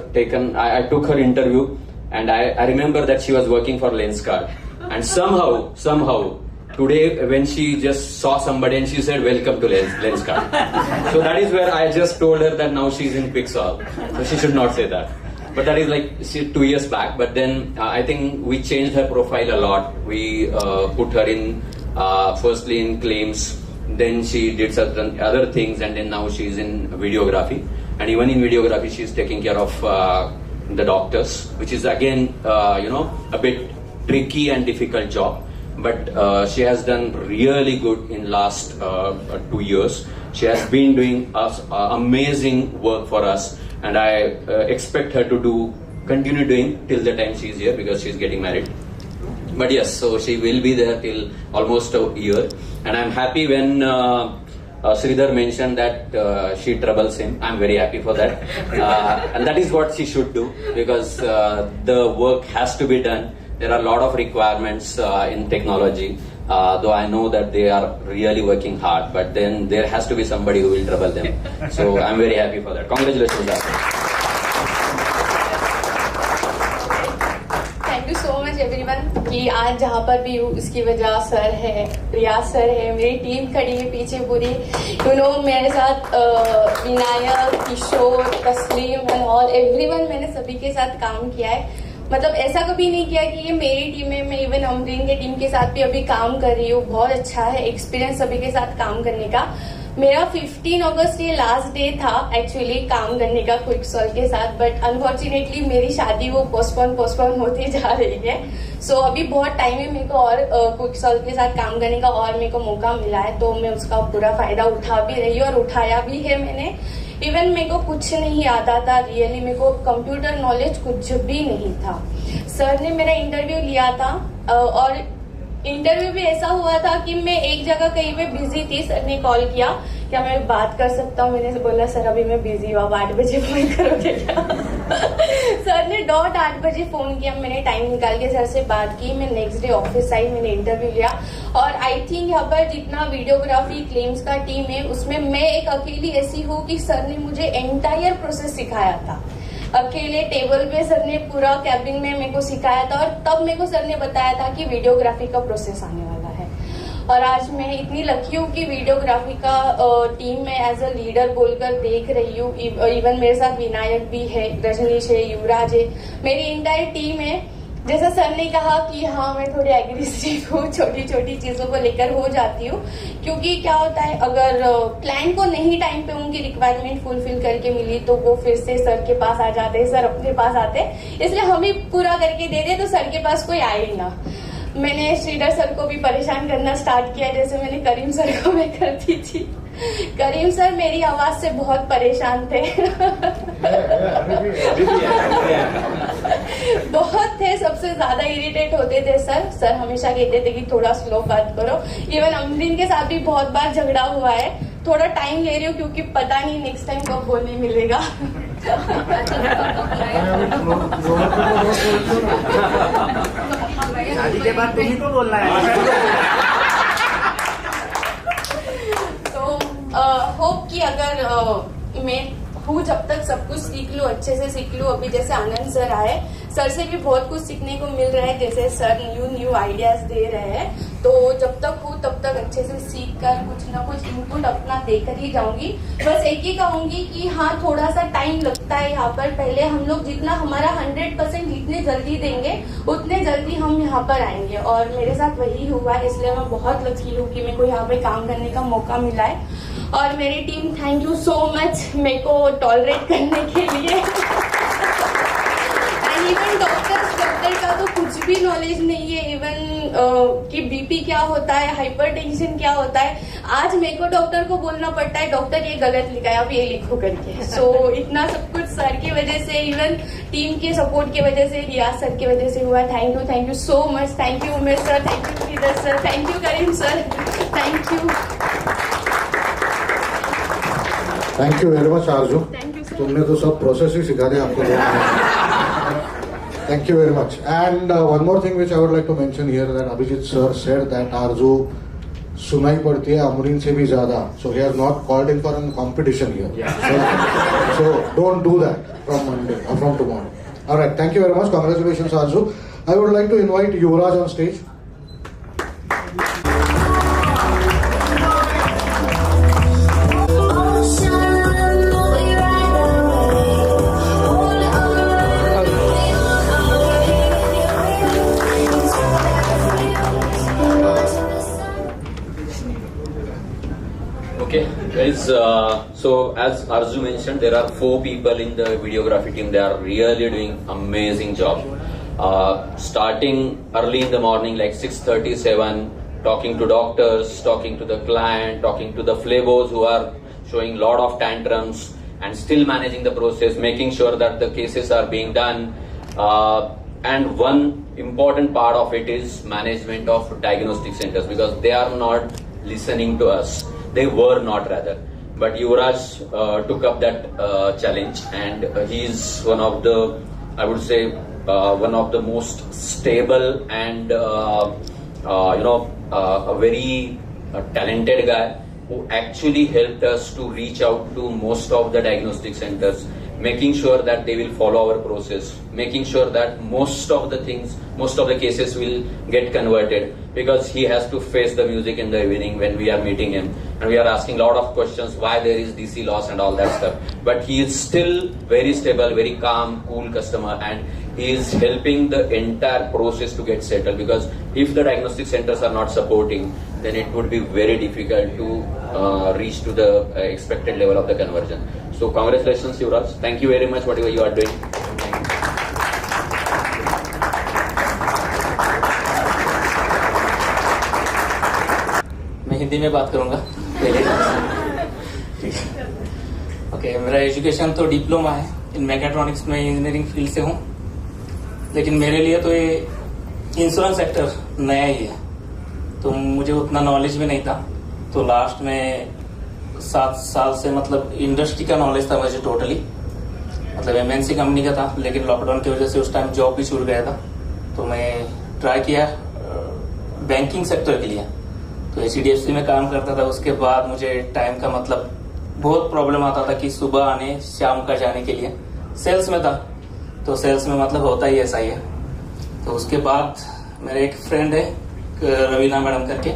I took her interview. And I remember that she was working for Lenskart. And somehow, today when she just saw somebody and she said, welcome to Lenskart. So that is where I just told her that now she's in QuicSolv. So she should not say that. But that is like 2 years back. But then I think we changed her profile a lot. We put her in, firstly in claims. Then she did certain other things. And then now she's in videography. And even in videography, she's taking care of the doctors, which is again, a bit tricky and difficult job. But she has done really good in last 2 years. She has been doing amazing work for us, and I expect her to continue doing till the time she is here because she is getting married. But yes, so she will be there till almost a year, and I'm happy when Sridhar mentioned that she troubles him. I'm very happy for that. And that is what she should do, because the work has to be done. There are a lot of requirements in technology, though I know that they are really working hard, but then there has to be somebody who will trouble them. So I'm very happy for that. Congratulations, Dr. Thank you so much everyone कि आज जहाँ पर भी हूँ उसकी वजह sir है, रियाज sir है, मेरी टीम खड़ी है पीछे पूरी, मेरे साथ विनायक, किशोर, तस्लीम एंड ऑल एवरीवन, मैंने सभी के साथ काम किया है। मतलब ऐसा कभी नहीं किया कि ये मेरी टीम है, मैं इवन अमरीन के टीम के साथ भी अभी काम कर रही हूँ। बहुत अच्छा है एक्सपीरियंस सभी के साथ काम करने का। मेरा 15 अगस्त ये लास्ट डे था एक्चुअली काम करने का क्विकसॉल्व के साथ, बट अनफॉर्चुनेटली मेरी शादी वो पोस्टपोन होती जा रही है। सो अभी बहुत टाइम है मेरे को और क्विकसॉल्व के साथ काम करने का, और मेरे को मौका मिला है तो मैं उसका पूरा फायदा उठा भी रही हूँ और उठाया भी है मैंने। इवन मेरे को कुछ नहीं आता था रियली, मेरे को कंप्यूटर नॉलेज कुछ भी नहीं था। सर ने मेरा इंटरव्यू लिया था और इंटरव्यू भी ऐसा हुआ था कि मैं एक जगह कहीं पे बिजी थी। सर ने कॉल किया, क्या मैं बात कर सकता हूँ? मैंने बोला सर अभी मैं बिजी हूँ, 8 बजे फोन करोगे क्या? सर ने 8 बजे फोन किया, मैंने टाइम निकाल के सर से बात की। मैं नेक्स्ट डे ऑफिस आई, मैंने इंटरव्यू लिया और आई थिंक यहाँ पर जितना वीडियोग्राफी क्लेम्स का टीम है उसमें मैं एक अकेली ऐसी हूँ कि सर ने मुझे एंटायर प्रोसेस सिखाया था। अकेले टेबल पे सर ने पूरा कैबिन में मेरे को सिखाया था और तब मेरे को सर ने बताया था कि वीडियोग्राफी का प्रोसेस आने वाला है। और आज मैं इतनी लकी हूँ कि वीडियोग्राफी का टीम में एज अ लीडर बोलकर देख रही हूँ। इवन मेरे साथ विनायक भी है, रजनीश है, युवराज है, मेरी इंटायर टीम है। जैसा सर ने कहा कि हाँ मैं थोड़ी एग्रेसिव हूँ, छोटी छोटी चीजों को लेकर हो जाती हूँ, क्योंकि क्या होता है अगर क्लाइंट को नहीं टाइम पे उनकी रिक्वायरमेंट फुलफिल करके मिली तो वो फिर से सर के पास आ जाते हैं, सर अपने पास आते हैं, इसलिए हम ही पूरा करके दे दे तो सर के पास कोई आए ही ना। मैंने श्रीधर सर को भी परेशान करना स्टार्ट किया, जैसे मैंने करीम सर को मैं करती थी। करीम सर मेरी आवाज से बहुत परेशान थे। बहुत थे, सबसे ज्यादा इरिटेट होते थे सर। सर हमेशा कहते थे कि थोड़ा स्लो बात करो। इवन अमरीन के साथ भी बहुत बार झगड़ा हुआ है। थोड़ा टाइम ले रही हूँ क्योंकि पता नहीं नेक्स्ट टाइम कब बोलने मिलेगा। शादी के बाद तुम्ही को बोलना है। होप कि अगर मैं हूँ जब तक सब कुछ सीख लूँ, अच्छे से सीख लूँ। अभी जैसे आनंद सर आए, सर से भी बहुत कुछ सीखने को मिल रहा है, जैसे सर न्यू आइडियाज दे रहे हैं। तो जब तक हूँ तब तक अच्छे से सीख कर कुछ ना कुछ इनपुट अपना देकर ही जाऊंगी। बस एक ही कहूंगी कि हाँ थोड़ा सा टाइम लगता है यहाँ पर। पहले हम लोग जितना हमारा 100% जितने जल्दी देंगे उतने जल्दी हम यहाँ पर आएंगे, और मेरे साथ वही हुआ है। इसलिए मैं बहुत लकी हूँ कि मेरे को यहाँ पे काम करने का मौका मिला है। और मेरी team thank you so much मेरे को टॉलरेट करने के लिए। एंड इवन डॉक्टर का तो कुछ भी नॉलेज नहीं है, इवन कि बीपी क्या होता है, हाइपरटेंशन क्या होता है। आज मेरे को डॉक्टर को बोलना पड़ता है डॉक्टर ये गलत लिखा है, आप ये लिखो करके। सो इतना सब कुछ सर की वजह से, इवन टीम के सपोर्ट की वजह से, रियाज सर की वजह से हुआ। Thank you so much. Thank you Umesh sir, thank you Shridhar sir, thank you Karim sir, thank you. Thank you very much Arzoo, तुमने तो सब प्रोसेस ही सिखा दिया आपको। Thank you very much. And one more thing which I would like to mention here, that Abhijit sir said that Arzu सुनाई पड़ती है अमरीन से भी ज्यादा. So he has not called in for a competition here. Yeah. So don't do that from Monday or from tomorrow. All right. Thank you very much. Congratulations, Arzu. I would like to invite Yuvraj on stage. Okay, guys, so as Arzu mentioned, there are 4 people in the videography team. They are really doing amazing job. Starting early in the morning, like 6:37, talking to doctors, talking to the client, talking to the flavors who are showing lot of tantrums, and still managing the process, making sure that the cases are being done. And one important part of it is management of diagnostic centers, because they are not listening to us. they were not rather. But Yuvraj took up that challenge, and he is one of the, I would say, one of the most stable and a very talented guy who actually helped us to reach out to most of the diagnostic centers, making sure that they will follow our process, making sure that most of the cases will get converted, because he has to face the music in the evening when we are meeting him, and we are asking a lot of questions why there is DC loss and all that stuff. But he is still very stable, very calm, cool customer, and he is helping the entire process to get settled, because if the diagnostic centers are not supporting, then it would be very difficult to reach to the expected level of the conversion. So congratulations, Yuvraj. Thank you very much, whatever you are doing. मैं हिंदी में बात करूंगा पहले। Okay, मेरा education तो diploma है इन mechatronics में, engineering field से हूँ, लेकिन मेरे लिए तो ये इंश्योरेंस सेक्टर नया ही है, तो मुझे उतना नॉलेज भी नहीं था। तो लास्ट में 7 साल से मतलब इंडस्ट्री का नॉलेज था मुझे टोटली, मतलब एमएनसी कंपनी का था, लेकिन लॉकडाउन की वजह से उस टाइम जॉब भी छूट गया था। तो मैं ट्राई किया बैंकिंग सेक्टर के लिए, तो HDFC में काम करता था। उसके बाद मुझे टाइम का मतलब बहुत प्रॉब्लम आता था कि सुबह आने शाम का जाने के लिए, सेल्स में था, तो सेल्स में मतलब होता ही ऐसा ही है। तो उसके बाद मेरे एक फ्रेंड है रवीना मैडम करके,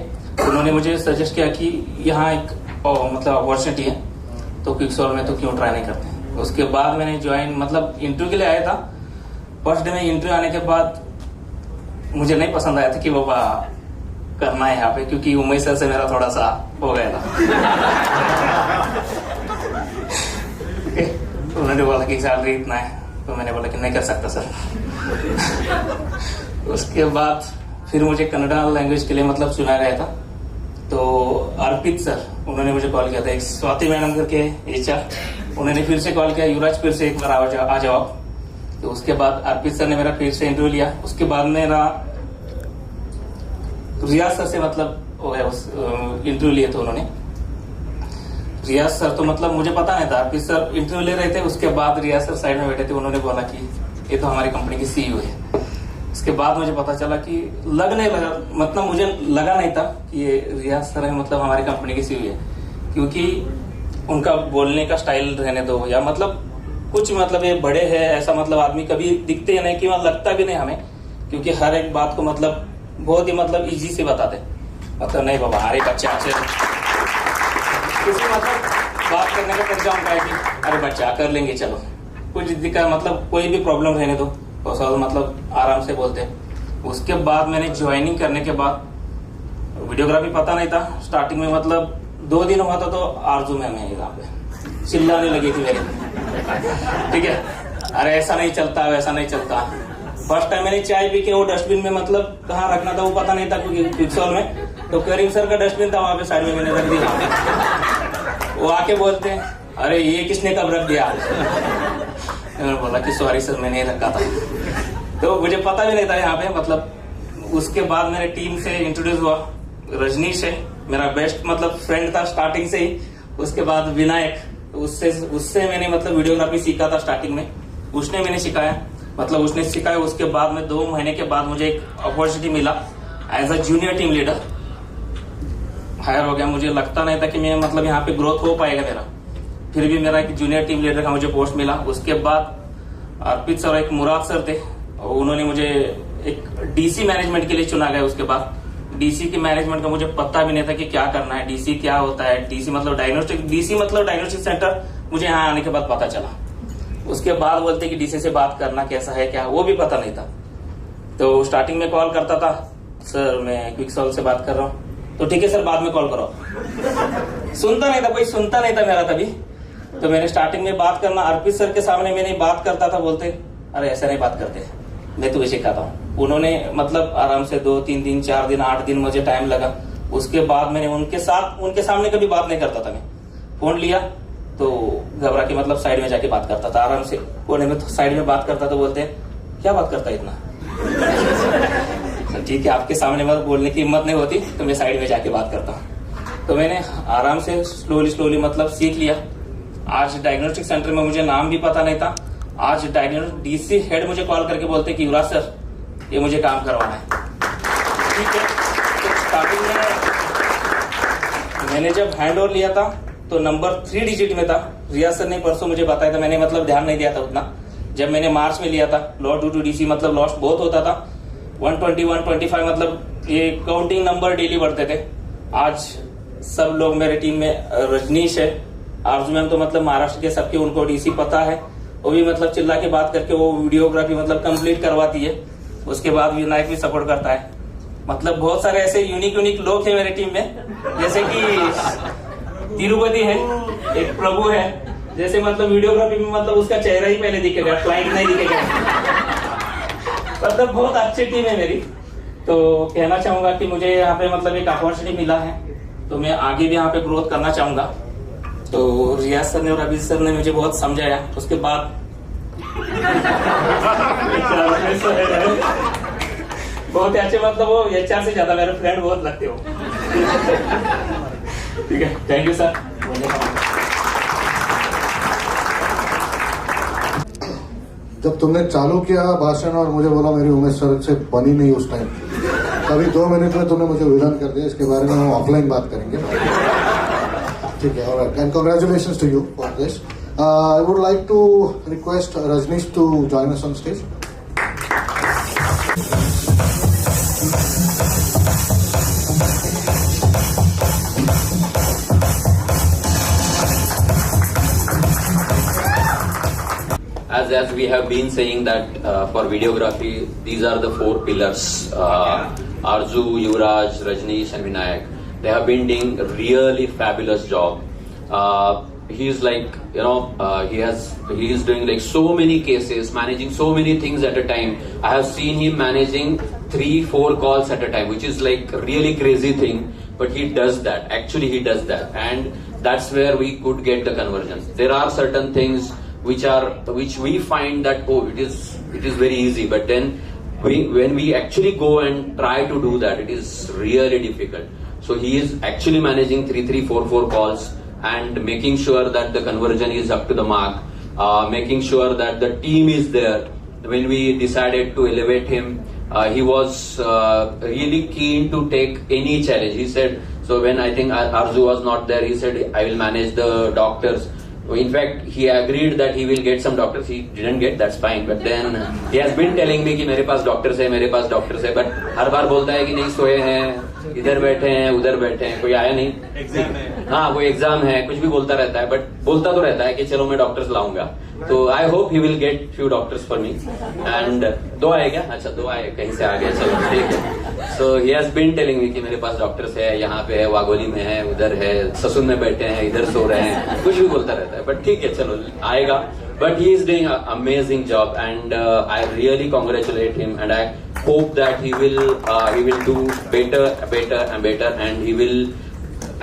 उन्होंने मुझे सजेस्ट किया कि यहाँ एक मतलब अपॉर्चुनिटी है, तो क्विकसॉल्व में तो क्यों ट्राई नहीं करते। उसके बाद मैंने ज्वाइन मतलब इंटरव्यू के लिए आया था। फर्स्ट डे में इंटरव्यू आने के बाद मुझे नहीं पसंद आया था कि बाबा करना है यहाँ पे, क्योंकि उमेश सर से मेरा थोड़ा सा हो गया था। तो उन्होंने बोला कि सैलरी इतना है, तो मैंने बोला कि नहीं कर सकता सर। उसके बाद फिर मुझे कन्नड़ा लैंग्वेज के लिए मतलब चुना गया था, तो अर्पित सर उन्होंने मुझे कॉल किया था, एक स्वाति मैडम करके HR, उन्होंने फिर से कॉल किया, युवराज फिर से एक बार आ जाओ। तो उसके बाद अर्पित सर ने मेरा फिर से इंटरव्यू लिया। उसके बाद मेरा रियाज सर से मतलब हो गया, उस इंटरव्यू लिए थे उन्होंने। रियाज सर तो मतलब मुझे पता नहीं था, अर्पित सर इंटरव्यू ले रहे थे, उसके बाद रियाज सर साइड में बैठे थे, उन्होंने बोला कि ये तो हमारी कंपनी की CEO है। उसके बाद मुझे पता चला कि लगने लगा, मतलब मुझे लगा नहीं था कि ये रियाज सर है, मतलब हमारी कंपनी की CEO है, क्योंकि उनका बोलने का स्टाइल रहने दो, या मतलब कुछ मतलब ये बड़े हैं ऐसा मतलब आदमी कभी दिखते ही नहीं, कि वहां लगता भी नहीं हमें, क्योंकि हर एक बात को मतलब बहुत ही मतलब इजी से बताते, मतलब नहीं बाबा हमारे बच्चे अच्छे, किसी मतलब बात करने का तरीका उनका है कि अरे बच्चा कर लेंगे, चलो कुछ दिक्कत मतलब कोई भी प्रॉब्लम रहने दो, तो सब मतलब आराम से बोलते हैं। उसके बाद मैंने ज्वाइनिंग करने के बाद वीडियोग्राफी पता नहीं था स्टार्टिंग में, मतलब 2 दिन हुआ था तो आरजू में मैं यहाँ पे चिल्लाने लगी थी मेरी, ठीक है, अरे ऐसा नहीं चलता वैसा नहीं चलता। फर्स्ट टाइम मैंने चाय पी के वो डस्टबिन में मतलब कहाँ रखना था वो पता नहीं था, क्योंकि क्विकसॉल्व में तो करीम सर का डस्टबिन था, वहां पे साइड में मैंने रख दिया। वो आके बोलते हैं अरे ये किसने कब रख दिया, मैंने बोला कि सॉरी सर मैंने रखा था, तो मुझे पता भी नहीं था यहाँ पे मतलब। उसके बाद मेरे टीम से इंट्रोड्यूस हुआ, रजनीश है मेरा बेस्ट मतलब फ्रेंड था स्टार्टिंग से ही। उसके बाद विनायक, उससे मैंने मतलब वीडियोग्राफी सीखा था स्टार्टिंग में, उसने मैंने सिखाया, मतलब उसने सिखाया। उसके बाद में 2 महीने के बाद मुझे एक अपॉर्चुनिटी मिला as a junior team leader, hire हो गया। मुझे लगता नहीं था कि मैं मतलब यहाँ पे ग्रोथ हो पाएगा मेरा, फिर भी मेरा एक जूनियर टीम लीडर का मुझे पोस्ट मिला। उसके बाद अर्पित सर एक मुराद सर थे, उन्होंने मुझे एक DC मैनेजमेंट के लिए चुना गया। उसके बाद DC की मैनेजमेंट का मुझे पता भी नहीं था कि क्या करना है, DC क्या होता है, DC मतलब डायग्नोस्टिक सेंटर, मुझे यहाँ आने के बाद पता चला। उसके बाद बोलते कि DC से बात करना कैसा है क्या, वो भी पता नहीं था। तो स्टार्टिंग में कॉल करता था, सर मैं क्विकसॉल्व से बात कर रहा हूँ, तो ठीक है सर बाद में कॉल करो। सुनता नहीं था, कोई सुनता नहीं था मेरा तभी। तो मैंने स्टार्टिंग में बात करना अर्पित सर के सामने मैंने बात करता था, बोलते अरे ऐसा नहीं बात करते, मैं तुम्हें सिखाता हूँ। उन्होंने मतलब आराम से 2-3 दिन 4 दिन 8 दिन मुझे टाइम लगा। उसके बाद मैंने उनके सामने कभी बात नहीं करता था। मैं फोन लिया तो घबरा के मतलब साइड में जाके बात करता था, आराम से कोने में साइड में बात करता, तो बोलते क्या बात करता है इतना। ठीक है आपके सामने मतलब बोलने की हिम्मत नहीं होती तो मैं साइड में जाके बात करता हूँ। तो मैंने आराम से स्लोली मतलब सीख लिया। आज डायग्नोस्टिक सेंटर में मुझे नाम भी पता नहीं था। आज डायग्नोस्टिक डीसी हेड मुझे कॉल करके बोलते कि युवराज सर ये मुझे काम करवाना है। ठीक है, तो स्टार्टिंग में मैंने जब हैंड ओवर लिया था तो नंबर 3 डिजिट में था। रियाज सर ने परसों मुझे बताया था, मैंने मतलब ध्यान नहीं दिया था उतना। जब मैंने मार्च में लिया था लॉस ड्यू टू डीसी मतलब लॉस बहुत होता था, 120 125 मतलब ये काउंटिंग नंबर डेली बढ़ते थे। आज सब लोग मेरे टीम में, रजनीश है, आरजू मैम तो मतलब महाराष्ट्र के सबके उनको डीसी पता है, वो भी मतलब चिल्ला के बात करके वो वीडियोग्राफी मतलब कंप्लीट करवाती है। उसके बाद विनायक भी सपोर्ट करता है। मतलब बहुत सारे ऐसे यूनिक लोग हैं मेरे टीम में, जैसे कि तिरुपति है, एक प्रभु है, जैसे मतलब वीडियोग्राफी में मतलब उसका चेहरा ही पहले दिखेगा, क्लाइंट नहीं दिखेगा। मतलब बहुत अच्छी टीम है मेरी। तो कहना चाहूंगा कि मुझे यहाँ पे मतलब एक अपॉर्चुनिटी मिला है, तो मैं आगे भी यहाँ पे ग्रोथ करना चाहूंगा। तो रियाज सर ने और अभिजीत सर ने मुझे बहुत समझाया। उसके बाद बहुत ही अच्छे, मतलब वो एचआर से ज्यादा मेरे फ्रेंड बहुत लगते हो। ठीक है, थैंक यू सर। जब तुमने चालू किया भाषण और मुझे बोला मेरी उम्र सर से बनी नहीं उस टाइम, तभी 2 मिनट में तुमने मुझे विलन कर दिया। इसके बारे में हम ऑफलाइन बात करेंगे। ठीक है, alright, and congratulations to you for this. I would like to request Rajneesh to join us on stage. As we have been saying that for videography, these are the 4 pillars. Arzu, Yuvraj, Rajneesh and Vinayak. They have been doing a really fabulous job. He is like, he is doing like so many cases, managing so many things at a time. I have seen him managing 3-4 calls at a time, which is like a really crazy thing. But he does that. Actually, he does that. And that's where we could get the conversions. There are certain things which we find that it is very easy, but then when we actually go and try to do that, it is really difficult. So he is actually managing 3-4 calls and making sure that the conversion is up to the mark, making sure that the team is there. When we decided to elevate him, he was really keen to take any challenge. He said, so when I think Arzu was not there, he said, I will manage the doctors. In fact, he agreed that he will get some doctors. He didn't get, that's fine. But then he has been telling me कि मेरे पास doctors है, but हर बार बोलता है कि नहीं सोए हैं, इधर बैठे हैं, उधर बैठे हैं, कोई आया नहीं। एग्जाम है, हाँ वो एग्जाम है, कुछ भी बोलता रहता है, बट बोलता तो रहता है कि चलो मैं डॉक्टर्स लाऊंगा। तो I hope he will get few doctors for me. And 2 आए क्या? अच्छा 2 आए, कहीं से आ गए, चलो ठीक है। So he has been telling me कि मेरे पास डॉक्टर्स है, यहाँ पे है, वाघोली में है, उधर है, ससुर में बैठे हैं, इधर सो रहे हैं, कुछ भी बोलता रहता है, बट ठीक है चलो आएगा। But he is doing an amazing job, and I really congratulate him, and I hope that he will do better and better, and he will.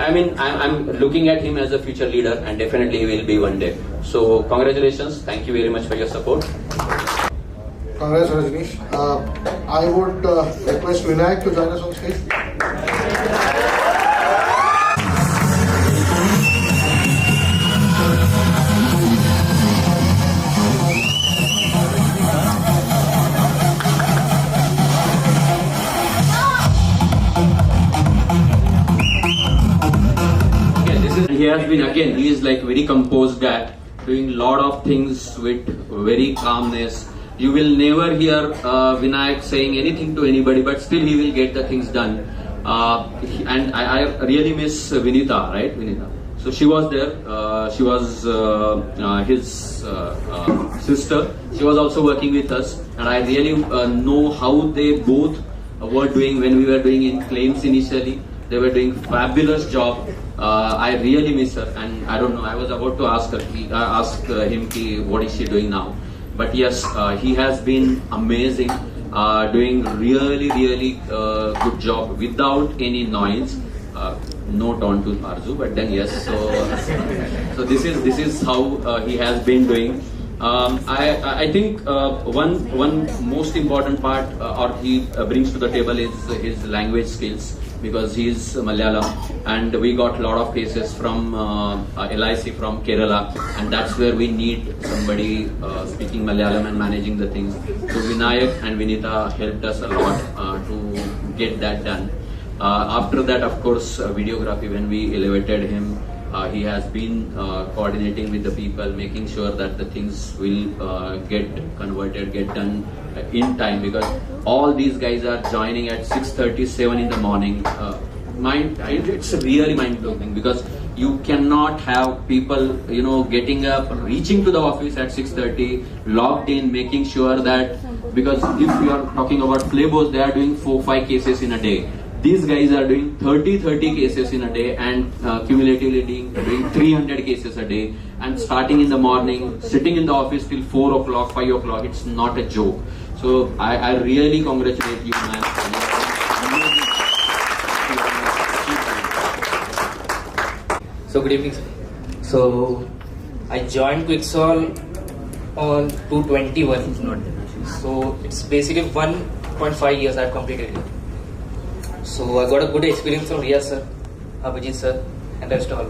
I mean, I'm looking at him as a future leader, and definitely he will be one day. So congratulations! Thank you very much for your support. Congrats, Rajneesh. I would request Vinayak to join us on stage. He has been, again, he is like very composed guy, doing lot of things with very calmness. You will never hear Vinayak saying anything to anybody, but still he will get the things done. And I really miss Vinita, right? Vinita. So she was there. She was his sister. She was also working with us, and I really know how they both were doing when we were doing in claims initially. They were doing fabulous job. I really miss her, and I don't know. I was about to ask him what is she doing now, but yes, he has been amazing, doing really good job without any noise. Note on to Arzu, but then yes. So this is how he has been doing. I think one most important part or he brings to the table is his language skills. because he's Malayalam, and we got a lot of cases from LIC from Kerala, and that's where we need somebody speaking Malayalam and managing the things. So Vinayak and Vinita helped us a lot to get that done. After that, of course, videography, when we elevated him, he has been coordinating with the people, making sure that the things will get converted, get done in time, because all these guys are joining at 6:37 in the morning. It's really mind-blowing, because you cannot have people, getting up, reaching to the office at 6:30, logged in, making sure that, because if you are talking about flavors, they are doing 4-5 cases in a day. These guys are doing 30 cases in a day, and cumulatively doing 300 cases a day, and starting in the morning, sitting in the office till 4 o'clock, 5 o'clock. It's not a joke. So I really congratulate you, man. So good evening, sir. So I joined QuicSolv on 2/21. So it's basically 1.5 years I've completed here. So I got a good experience from Riyaz sir, Abhijit sir, and rest all.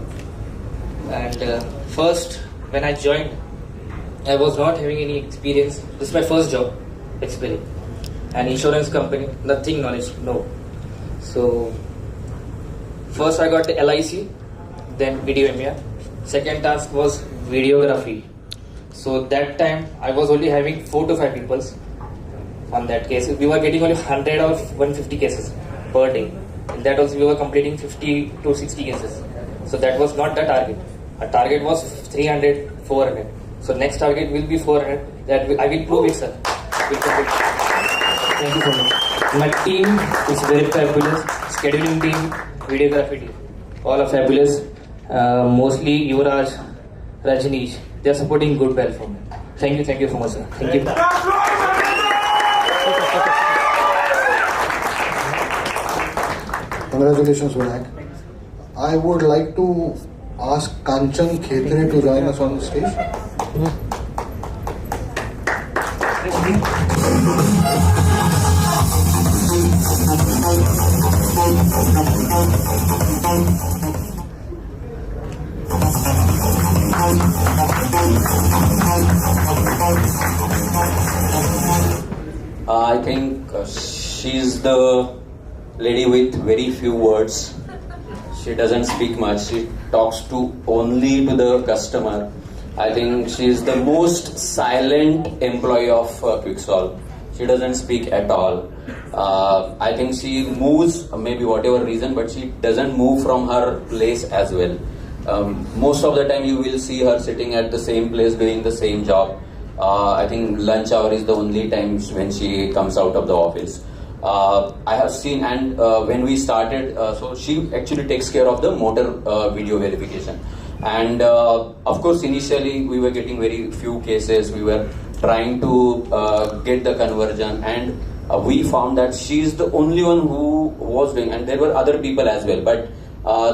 And first, when I joined, I was not having any experience. This is my first job, basically. An insurance company, nothing knowledge, no. So first I got the LIC, then video MER. Second task was videography. So that time I was only having 4 to 5 people on that case. We were getting only 100 or 150 cases per day. In that also we were completing 50 to 60 cases. So that was not the target. Our target was 300, 400. So next target will be 400. That I will prove it, sir. Thank you so much. My team is very fabulous. Scheduling team, videography team, all are fabulous. Mostly Yuvraj, Rajneesh, they are supporting good well for me. Thank you so much, sir. Thank you. Congratulations, Vinayak. I would like to ask Kanchan Khetre to join us on the stage. I think she's the lady with very few words. She doesn't speak much. She talks only to the customer. I think she is the most silent employee of QuicSolv. She doesn't speak at all. I think she moves, maybe whatever reason, but she doesn't move from her place as well. Most of the time you will see her sitting at the same place doing the same job. I think lunch hour is the only time when she comes out of the office. I have seen, and when we started, so she actually takes care of the motor video verification. And of course, initially we were getting very few cases. We were trying to get the conversion, and we found that she is the only one who was doing, and there were other people as well, but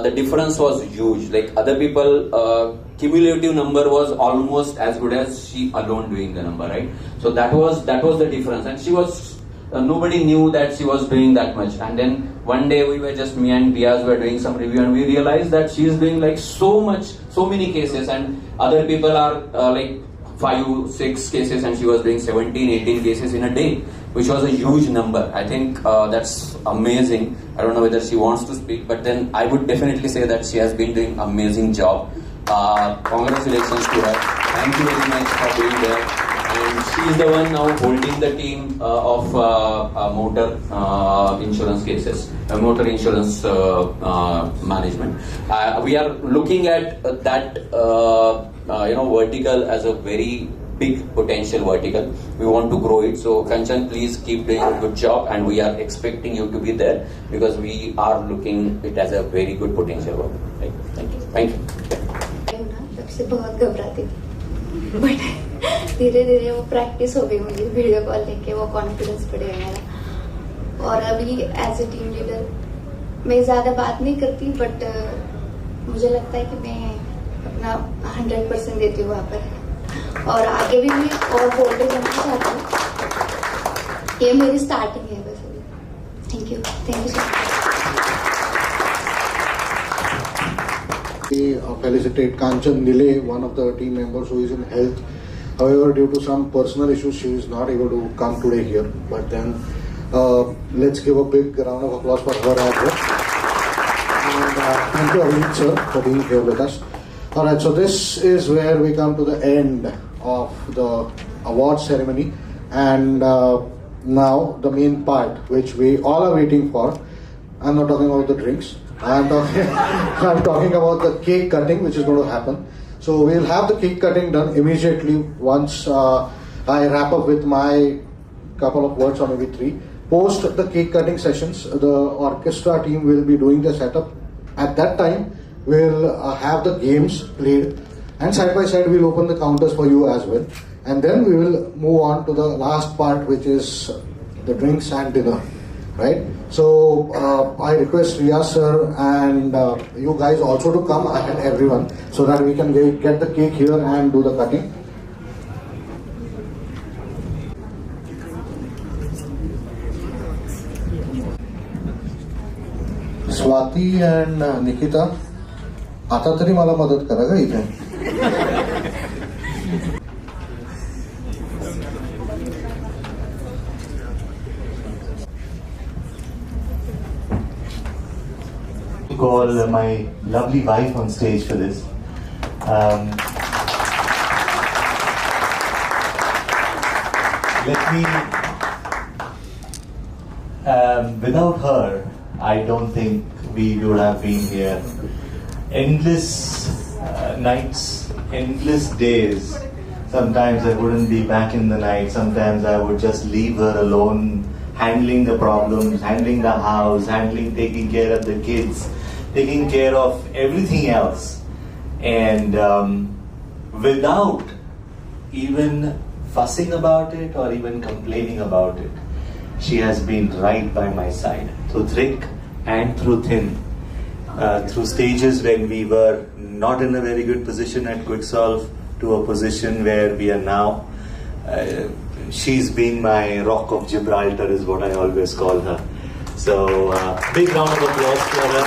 the difference was huge. Like other people, cumulative number was almost as good as she alone doing the number, right? So that was the difference, and she was nobody knew that she was doing that much. And then one day we were just, me and Riaz were doing some review, and we realized that she is doing like so many cases, and other people are like 5, 6 cases, and she was doing 17, 18 cases in a day, which was a huge number. I think that's amazing. I don't know whether she wants to speak, but then I would definitely say that she has been doing amazing job. Congratulations to her. Thank you very much for being there. And she is the one now holding the team of motor insurance cases, motor insurance management. We are looking at that vertical as a very big potential vertical. We want to grow it. So Kanchan, please keep doing a good job, and we are expecting you to be there because we are looking it as a very good potential work. Right? Thank you. सबसे बहुत घबराती थी, but धीरे धीरे वो practice हो गई मुझे video call लेके, वो कॉन्फिडेंस बढ़ेगा मेरा. और अभी एज ए टीम लीडर मैं ज्यादा बात नहीं करती, बट मुझे लगता है कि मैं अपना 100% देती हूँ वहाँ पर, और आगे भी मैं और बोलते जाना चाहती हूँ. ये मेरी स्टार्टिंग है बस अभी. Thank you so much. We felicitate Kanchan Nile, one of the team members who is in health. However, due to some personal issues, she is not able to come today here. But then, let's give a big round of applause for her as well. And thank you, Abhijit sir, for being here with us. Alright, so this is where we come to the end of the award ceremony. And now the main part, which we all are waiting for. I'm not talking about the drinks. I'm talking about the cake cutting, which is going to happen. So we'll have the cake cutting done immediately once I wrap up with my couple of words or maybe 3. Post the cake cutting sessions, the orchestra team will be doing the setup. At that time, we'll have the games played, and side by side we'll open the counters for you as well. And then we will move on to the last part, which is the drinks and dinner. Right? So I request Riya sir and you guys also to come ahead, everyone, so that we can get the cake here and do the cutting. Swati and Nikita, आता तरी मला मदत करा ग इथे. Call my lovely wife on stage for this. Without her, I don't think we would have been here. Endless nights, endless days. Sometimes I wouldn't be back in the night. Sometimes I would just leave her alone, handling the problems, handling the house, taking care of the kids, taking care of everything else. And without even fussing about it or even complaining about it, she has been right by my side, through thick and through thin. Through stages when we were not in a very good position at QuicSolv to a position where we are now. She's been my rock of Gibraltar is what I always call her. So big round of applause for her.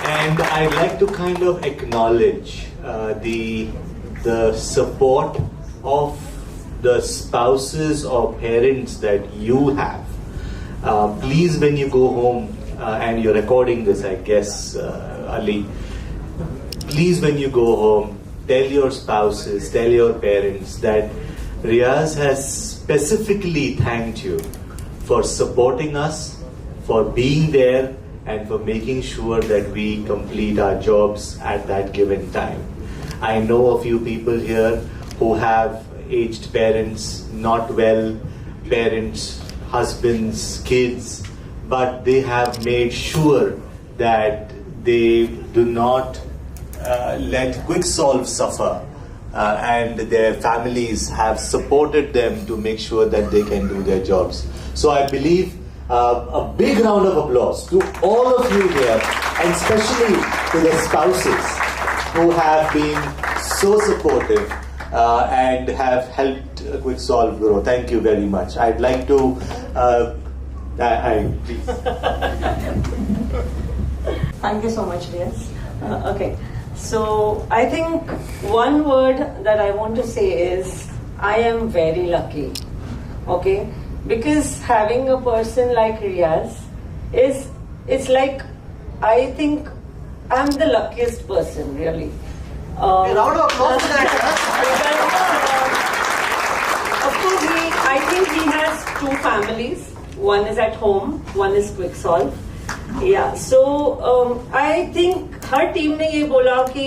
And I'd like to kind of acknowledge the support of the spouses or parents that you have. Please, when you go home, and you're recording this, I guess, Ali, please, when you go home, tell your spouses, tell your parents that Riaz has specifically thanked you for supporting us, for being there, and for making sure that we complete our jobs at that given time. I know a few people here who have aged parents, not well parents, husbands, kids, but they have made sure that they do not let QuicSolv suffer, and their families have supported them to make sure that they can do their jobs. So I believe a big round of applause to all of you here, and especially to the spouses who have been so supportive and have helped QuicSolv grow. Thank you very much. I'd like to please. Thank you so much, Riaz. Okay, so I think one word that I want to say is I am very lucky. Okay, because having a person like Riaz it's like, I think I'm the luckiest person, really. Round of applause for that. Of course, I think he has 2 families. One is at home, one is QuicSolv. Yeah, so I think her team ने ये बोला कि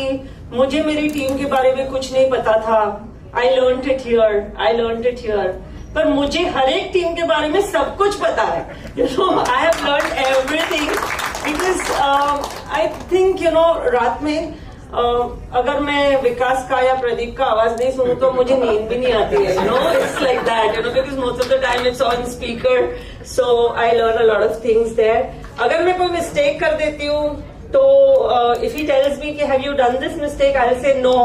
मुझे मेरी team के बारे में कुछ नहीं पता था. I learned it here. पर मुझे हर एक टीम के बारे में सब कुछ पता है. You know, I have learned everything because I think, you know, रात में अगर मैं विकास का या प्रदीप का आवाज नहीं सुनूं तो मुझे नींद भी नहीं आती है. You know, it's like that. You know, because most of the time it's on speaker, so I learn a lot of things there. अगर मैं कोई mistake कर देती हूँ तो if he tells me कि have you done this mistake, I'll say no.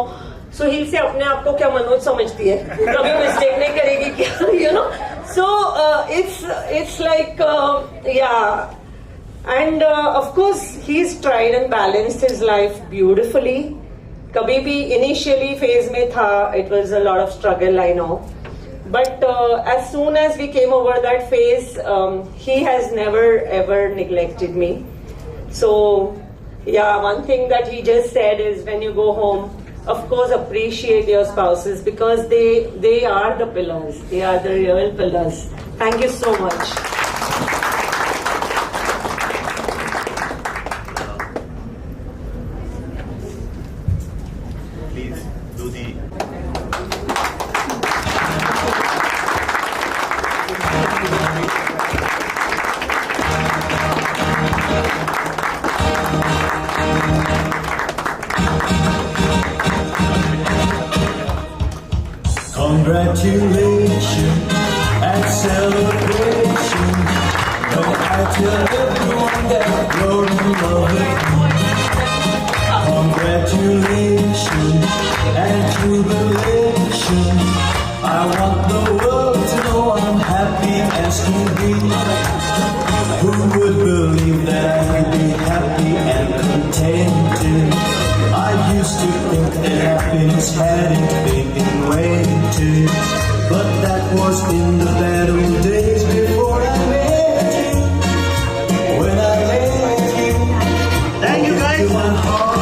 So he'll say अपने आप को क्या मनोज समझती है, कभी mistake नहीं करेगी क्या, you know. So it's like yeah, And of course, he's tried and balanced his life beautifully. Kabhi bhi initially phase mein tha, it was a lot of struggle, I know. But as soon as we came over that phase, he has never ever neglected me. So yeah, one thing that he just said is when you go home, of course appreciate your spouses because they are the pillars. They are the real pillars. Thank you so much. Please do the. Congratulations and celebration. When I tell everyone that you're in love with me. Congratulations and jubilation. I want the world to know I'm happy as can be. Who would believe that I could be happy and contented? I used to think that happiness hadn't been invented, but that was in the bad old days before I met you. When I met you. Thank you guys.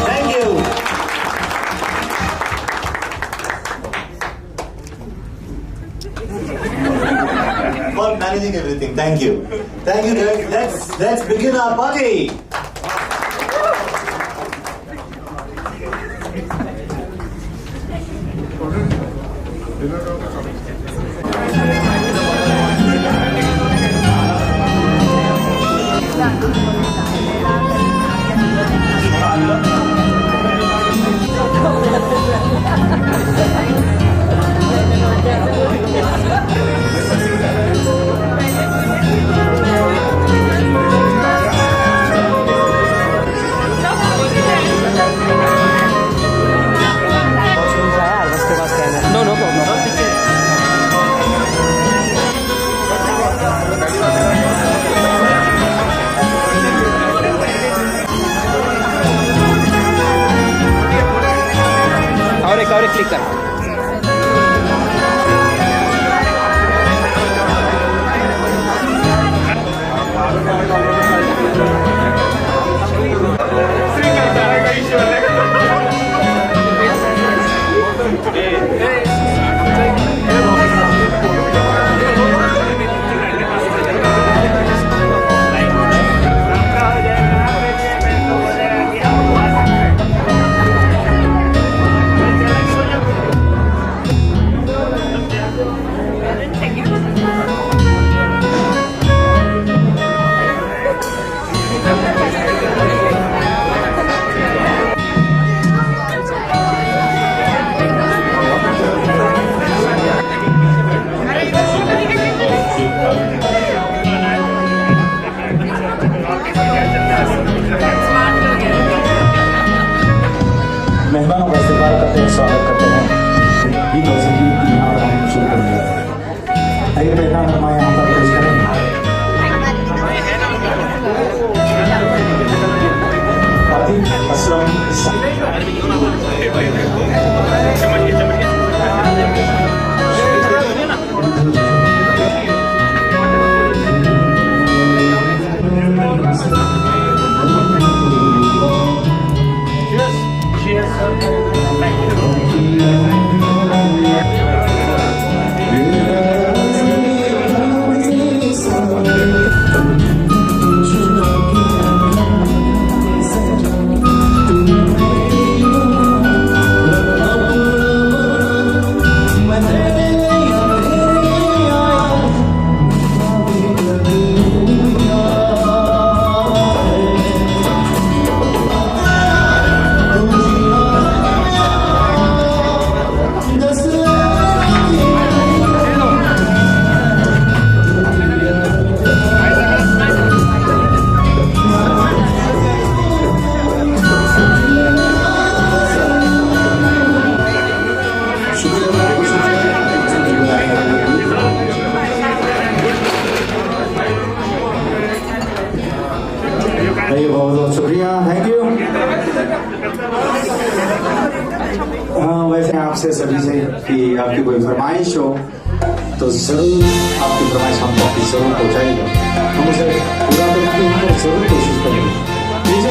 Thank you. For managing everything. Thank you. Thank you guys. Let's begin our party. और एक click कर मेहमानों का इस्तेमाल करते हैं, स्वागत करते हैं। ये संगीत यहाँ पर हम शुरू करेंगे। आइए मेहमान हमारे यहाँ पर पेश करें। आदिल असलम से सभी से कि आपकी कोई फरमाइश हो तो जरूर आपकी फरमाइश हम तक जरूर पहुंचाएगा, हम उसे पूरा करने की जरूर कोशिश करेंगे। प्लीज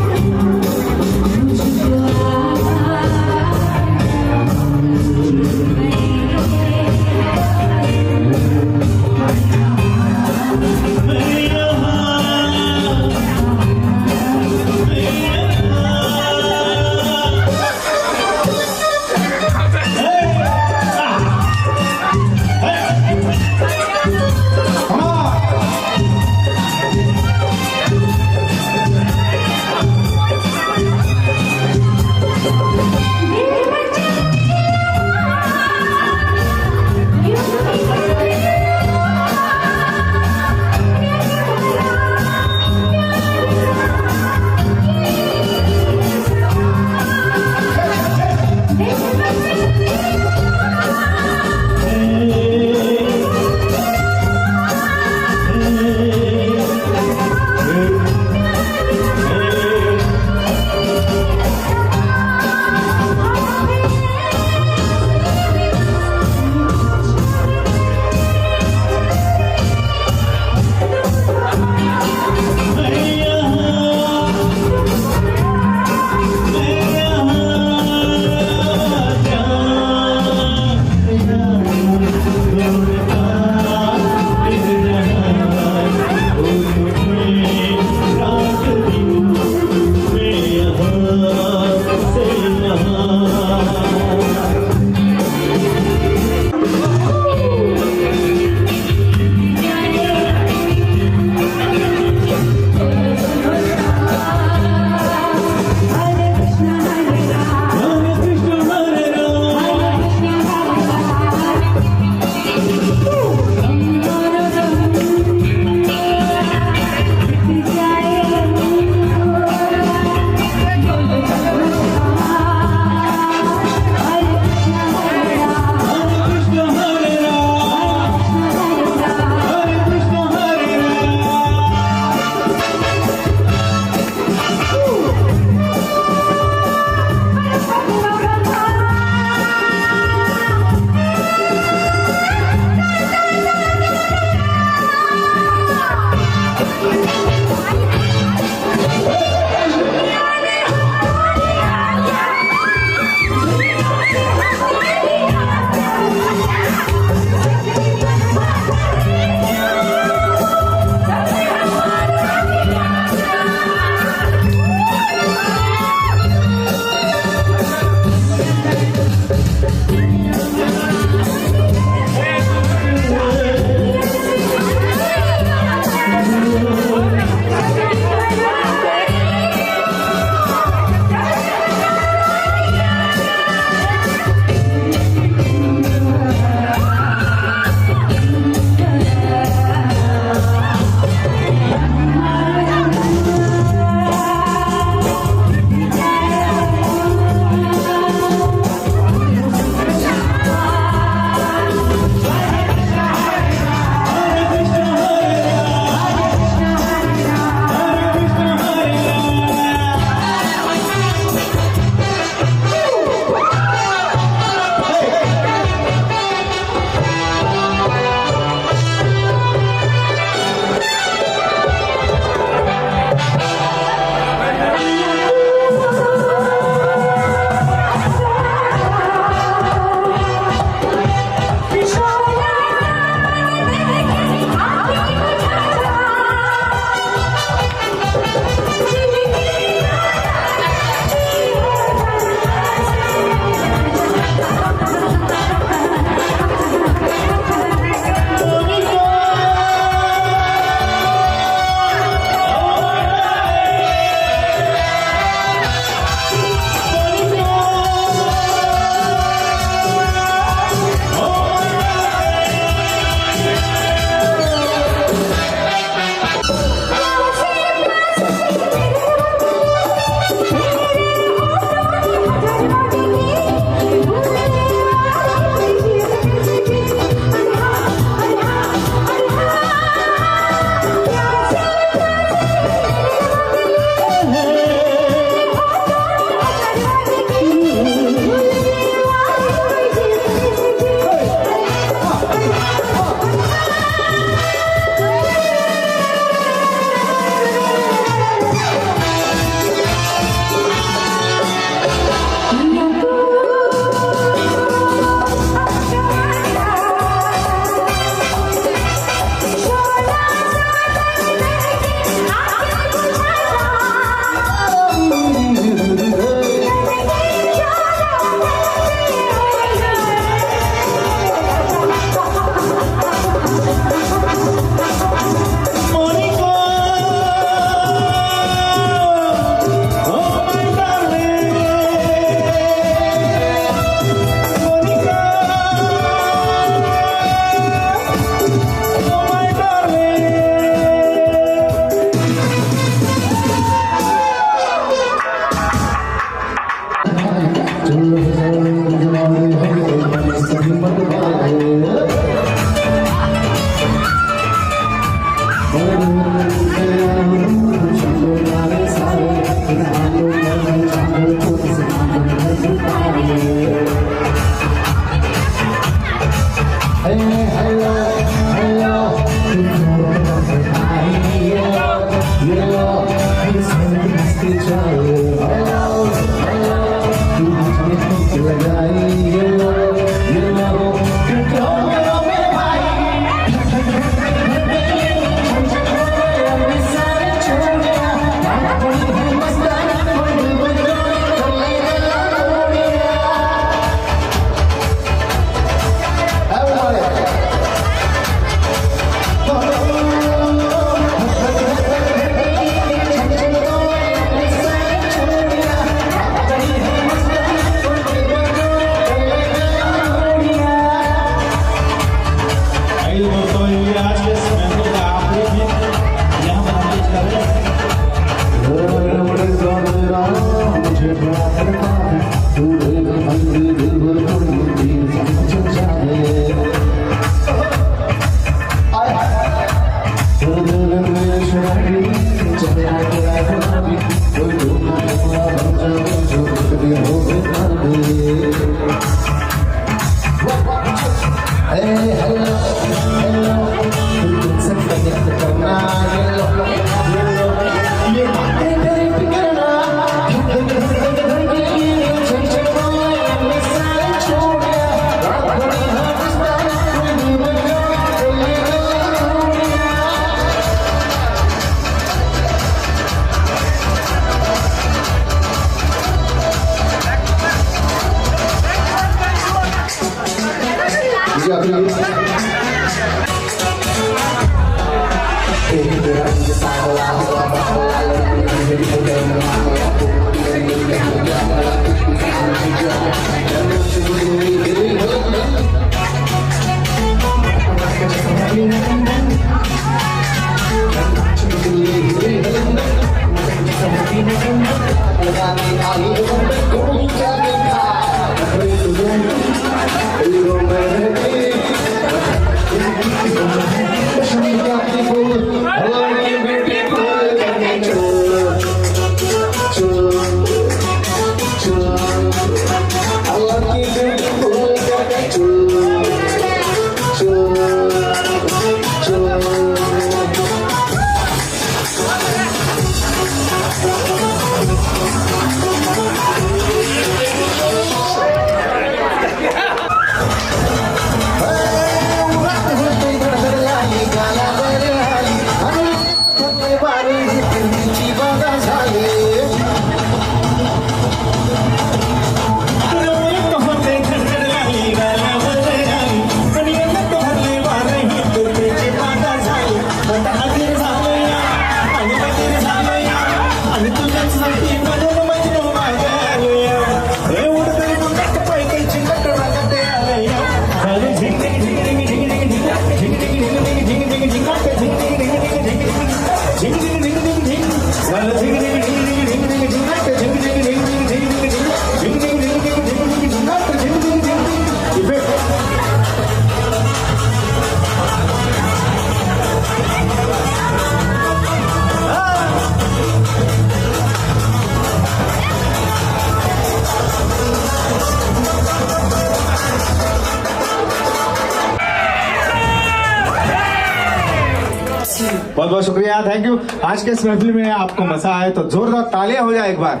बहुत बहुत शुक्रिया, थैंक यू। आज के इस महफिल में आपको मजा आए तो जोरदार तालियां हो जाए एक बार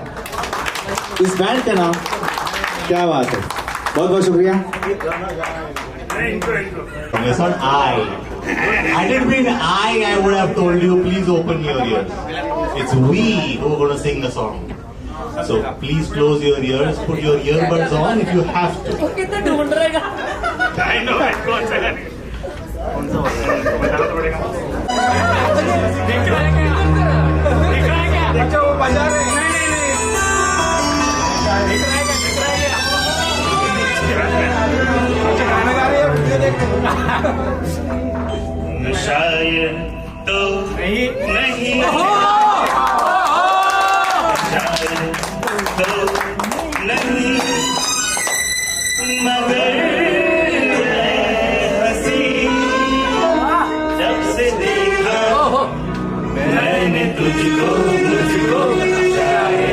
इस बैंड के नाम। क्या बात है, बहुत बहुत शुक्रिया। It's not I. Had it been I would have told you, please open your ears. It's we who are going to sing the song. So please close your ears, put your earbuds on if you have to. I know it. कौन सा गाने? कौन सा बताना तो पड़ेगा। दिख रहा है क्या? देखो वो बजा रहे हैं। नहीं। दिख रहा है क्या? गाना गा रहे हैं, वीडियो देख रहे हैं। शायद तो नहीं। शायद तो नहीं, मगर मैंने तुझको मुझको शायद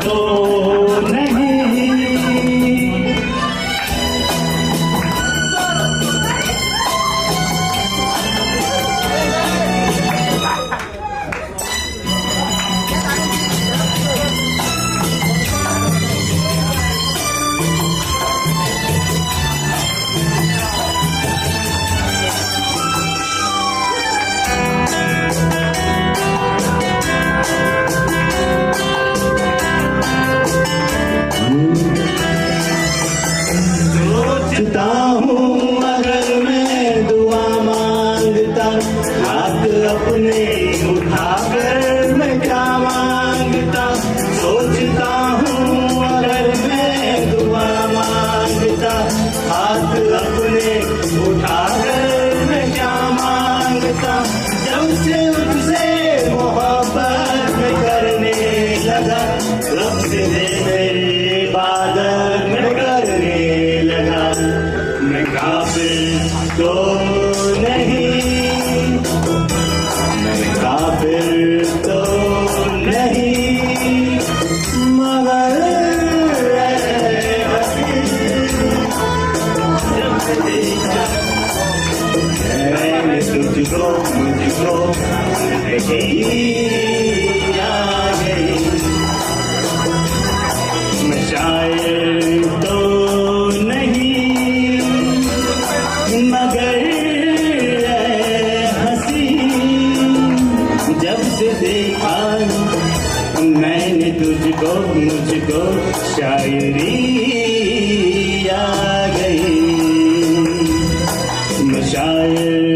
तो नहीं। सोचता हूँ अगर मैं दुआ मांगता, हाथ अपने उठाकर मैं क्या मांगता। सोचता हूँ अगर मैं दुआ मांगता, हाथ अपने उठाकर मैं क्या मांगता। जब से मुझसे मोहब्बत में करने लगा, रब से मेरी इबादत में करने लगा। मैं काफिर तो नहीं, मैं काफिर तो नहीं, मगर जब से देखा मैंने तुझको मुझको नहीं आ गई। मैं शायर तो नहीं, मगर हंसी जब से देखा मैंने तुझको मुझको शायरी आ गई। मैं शायर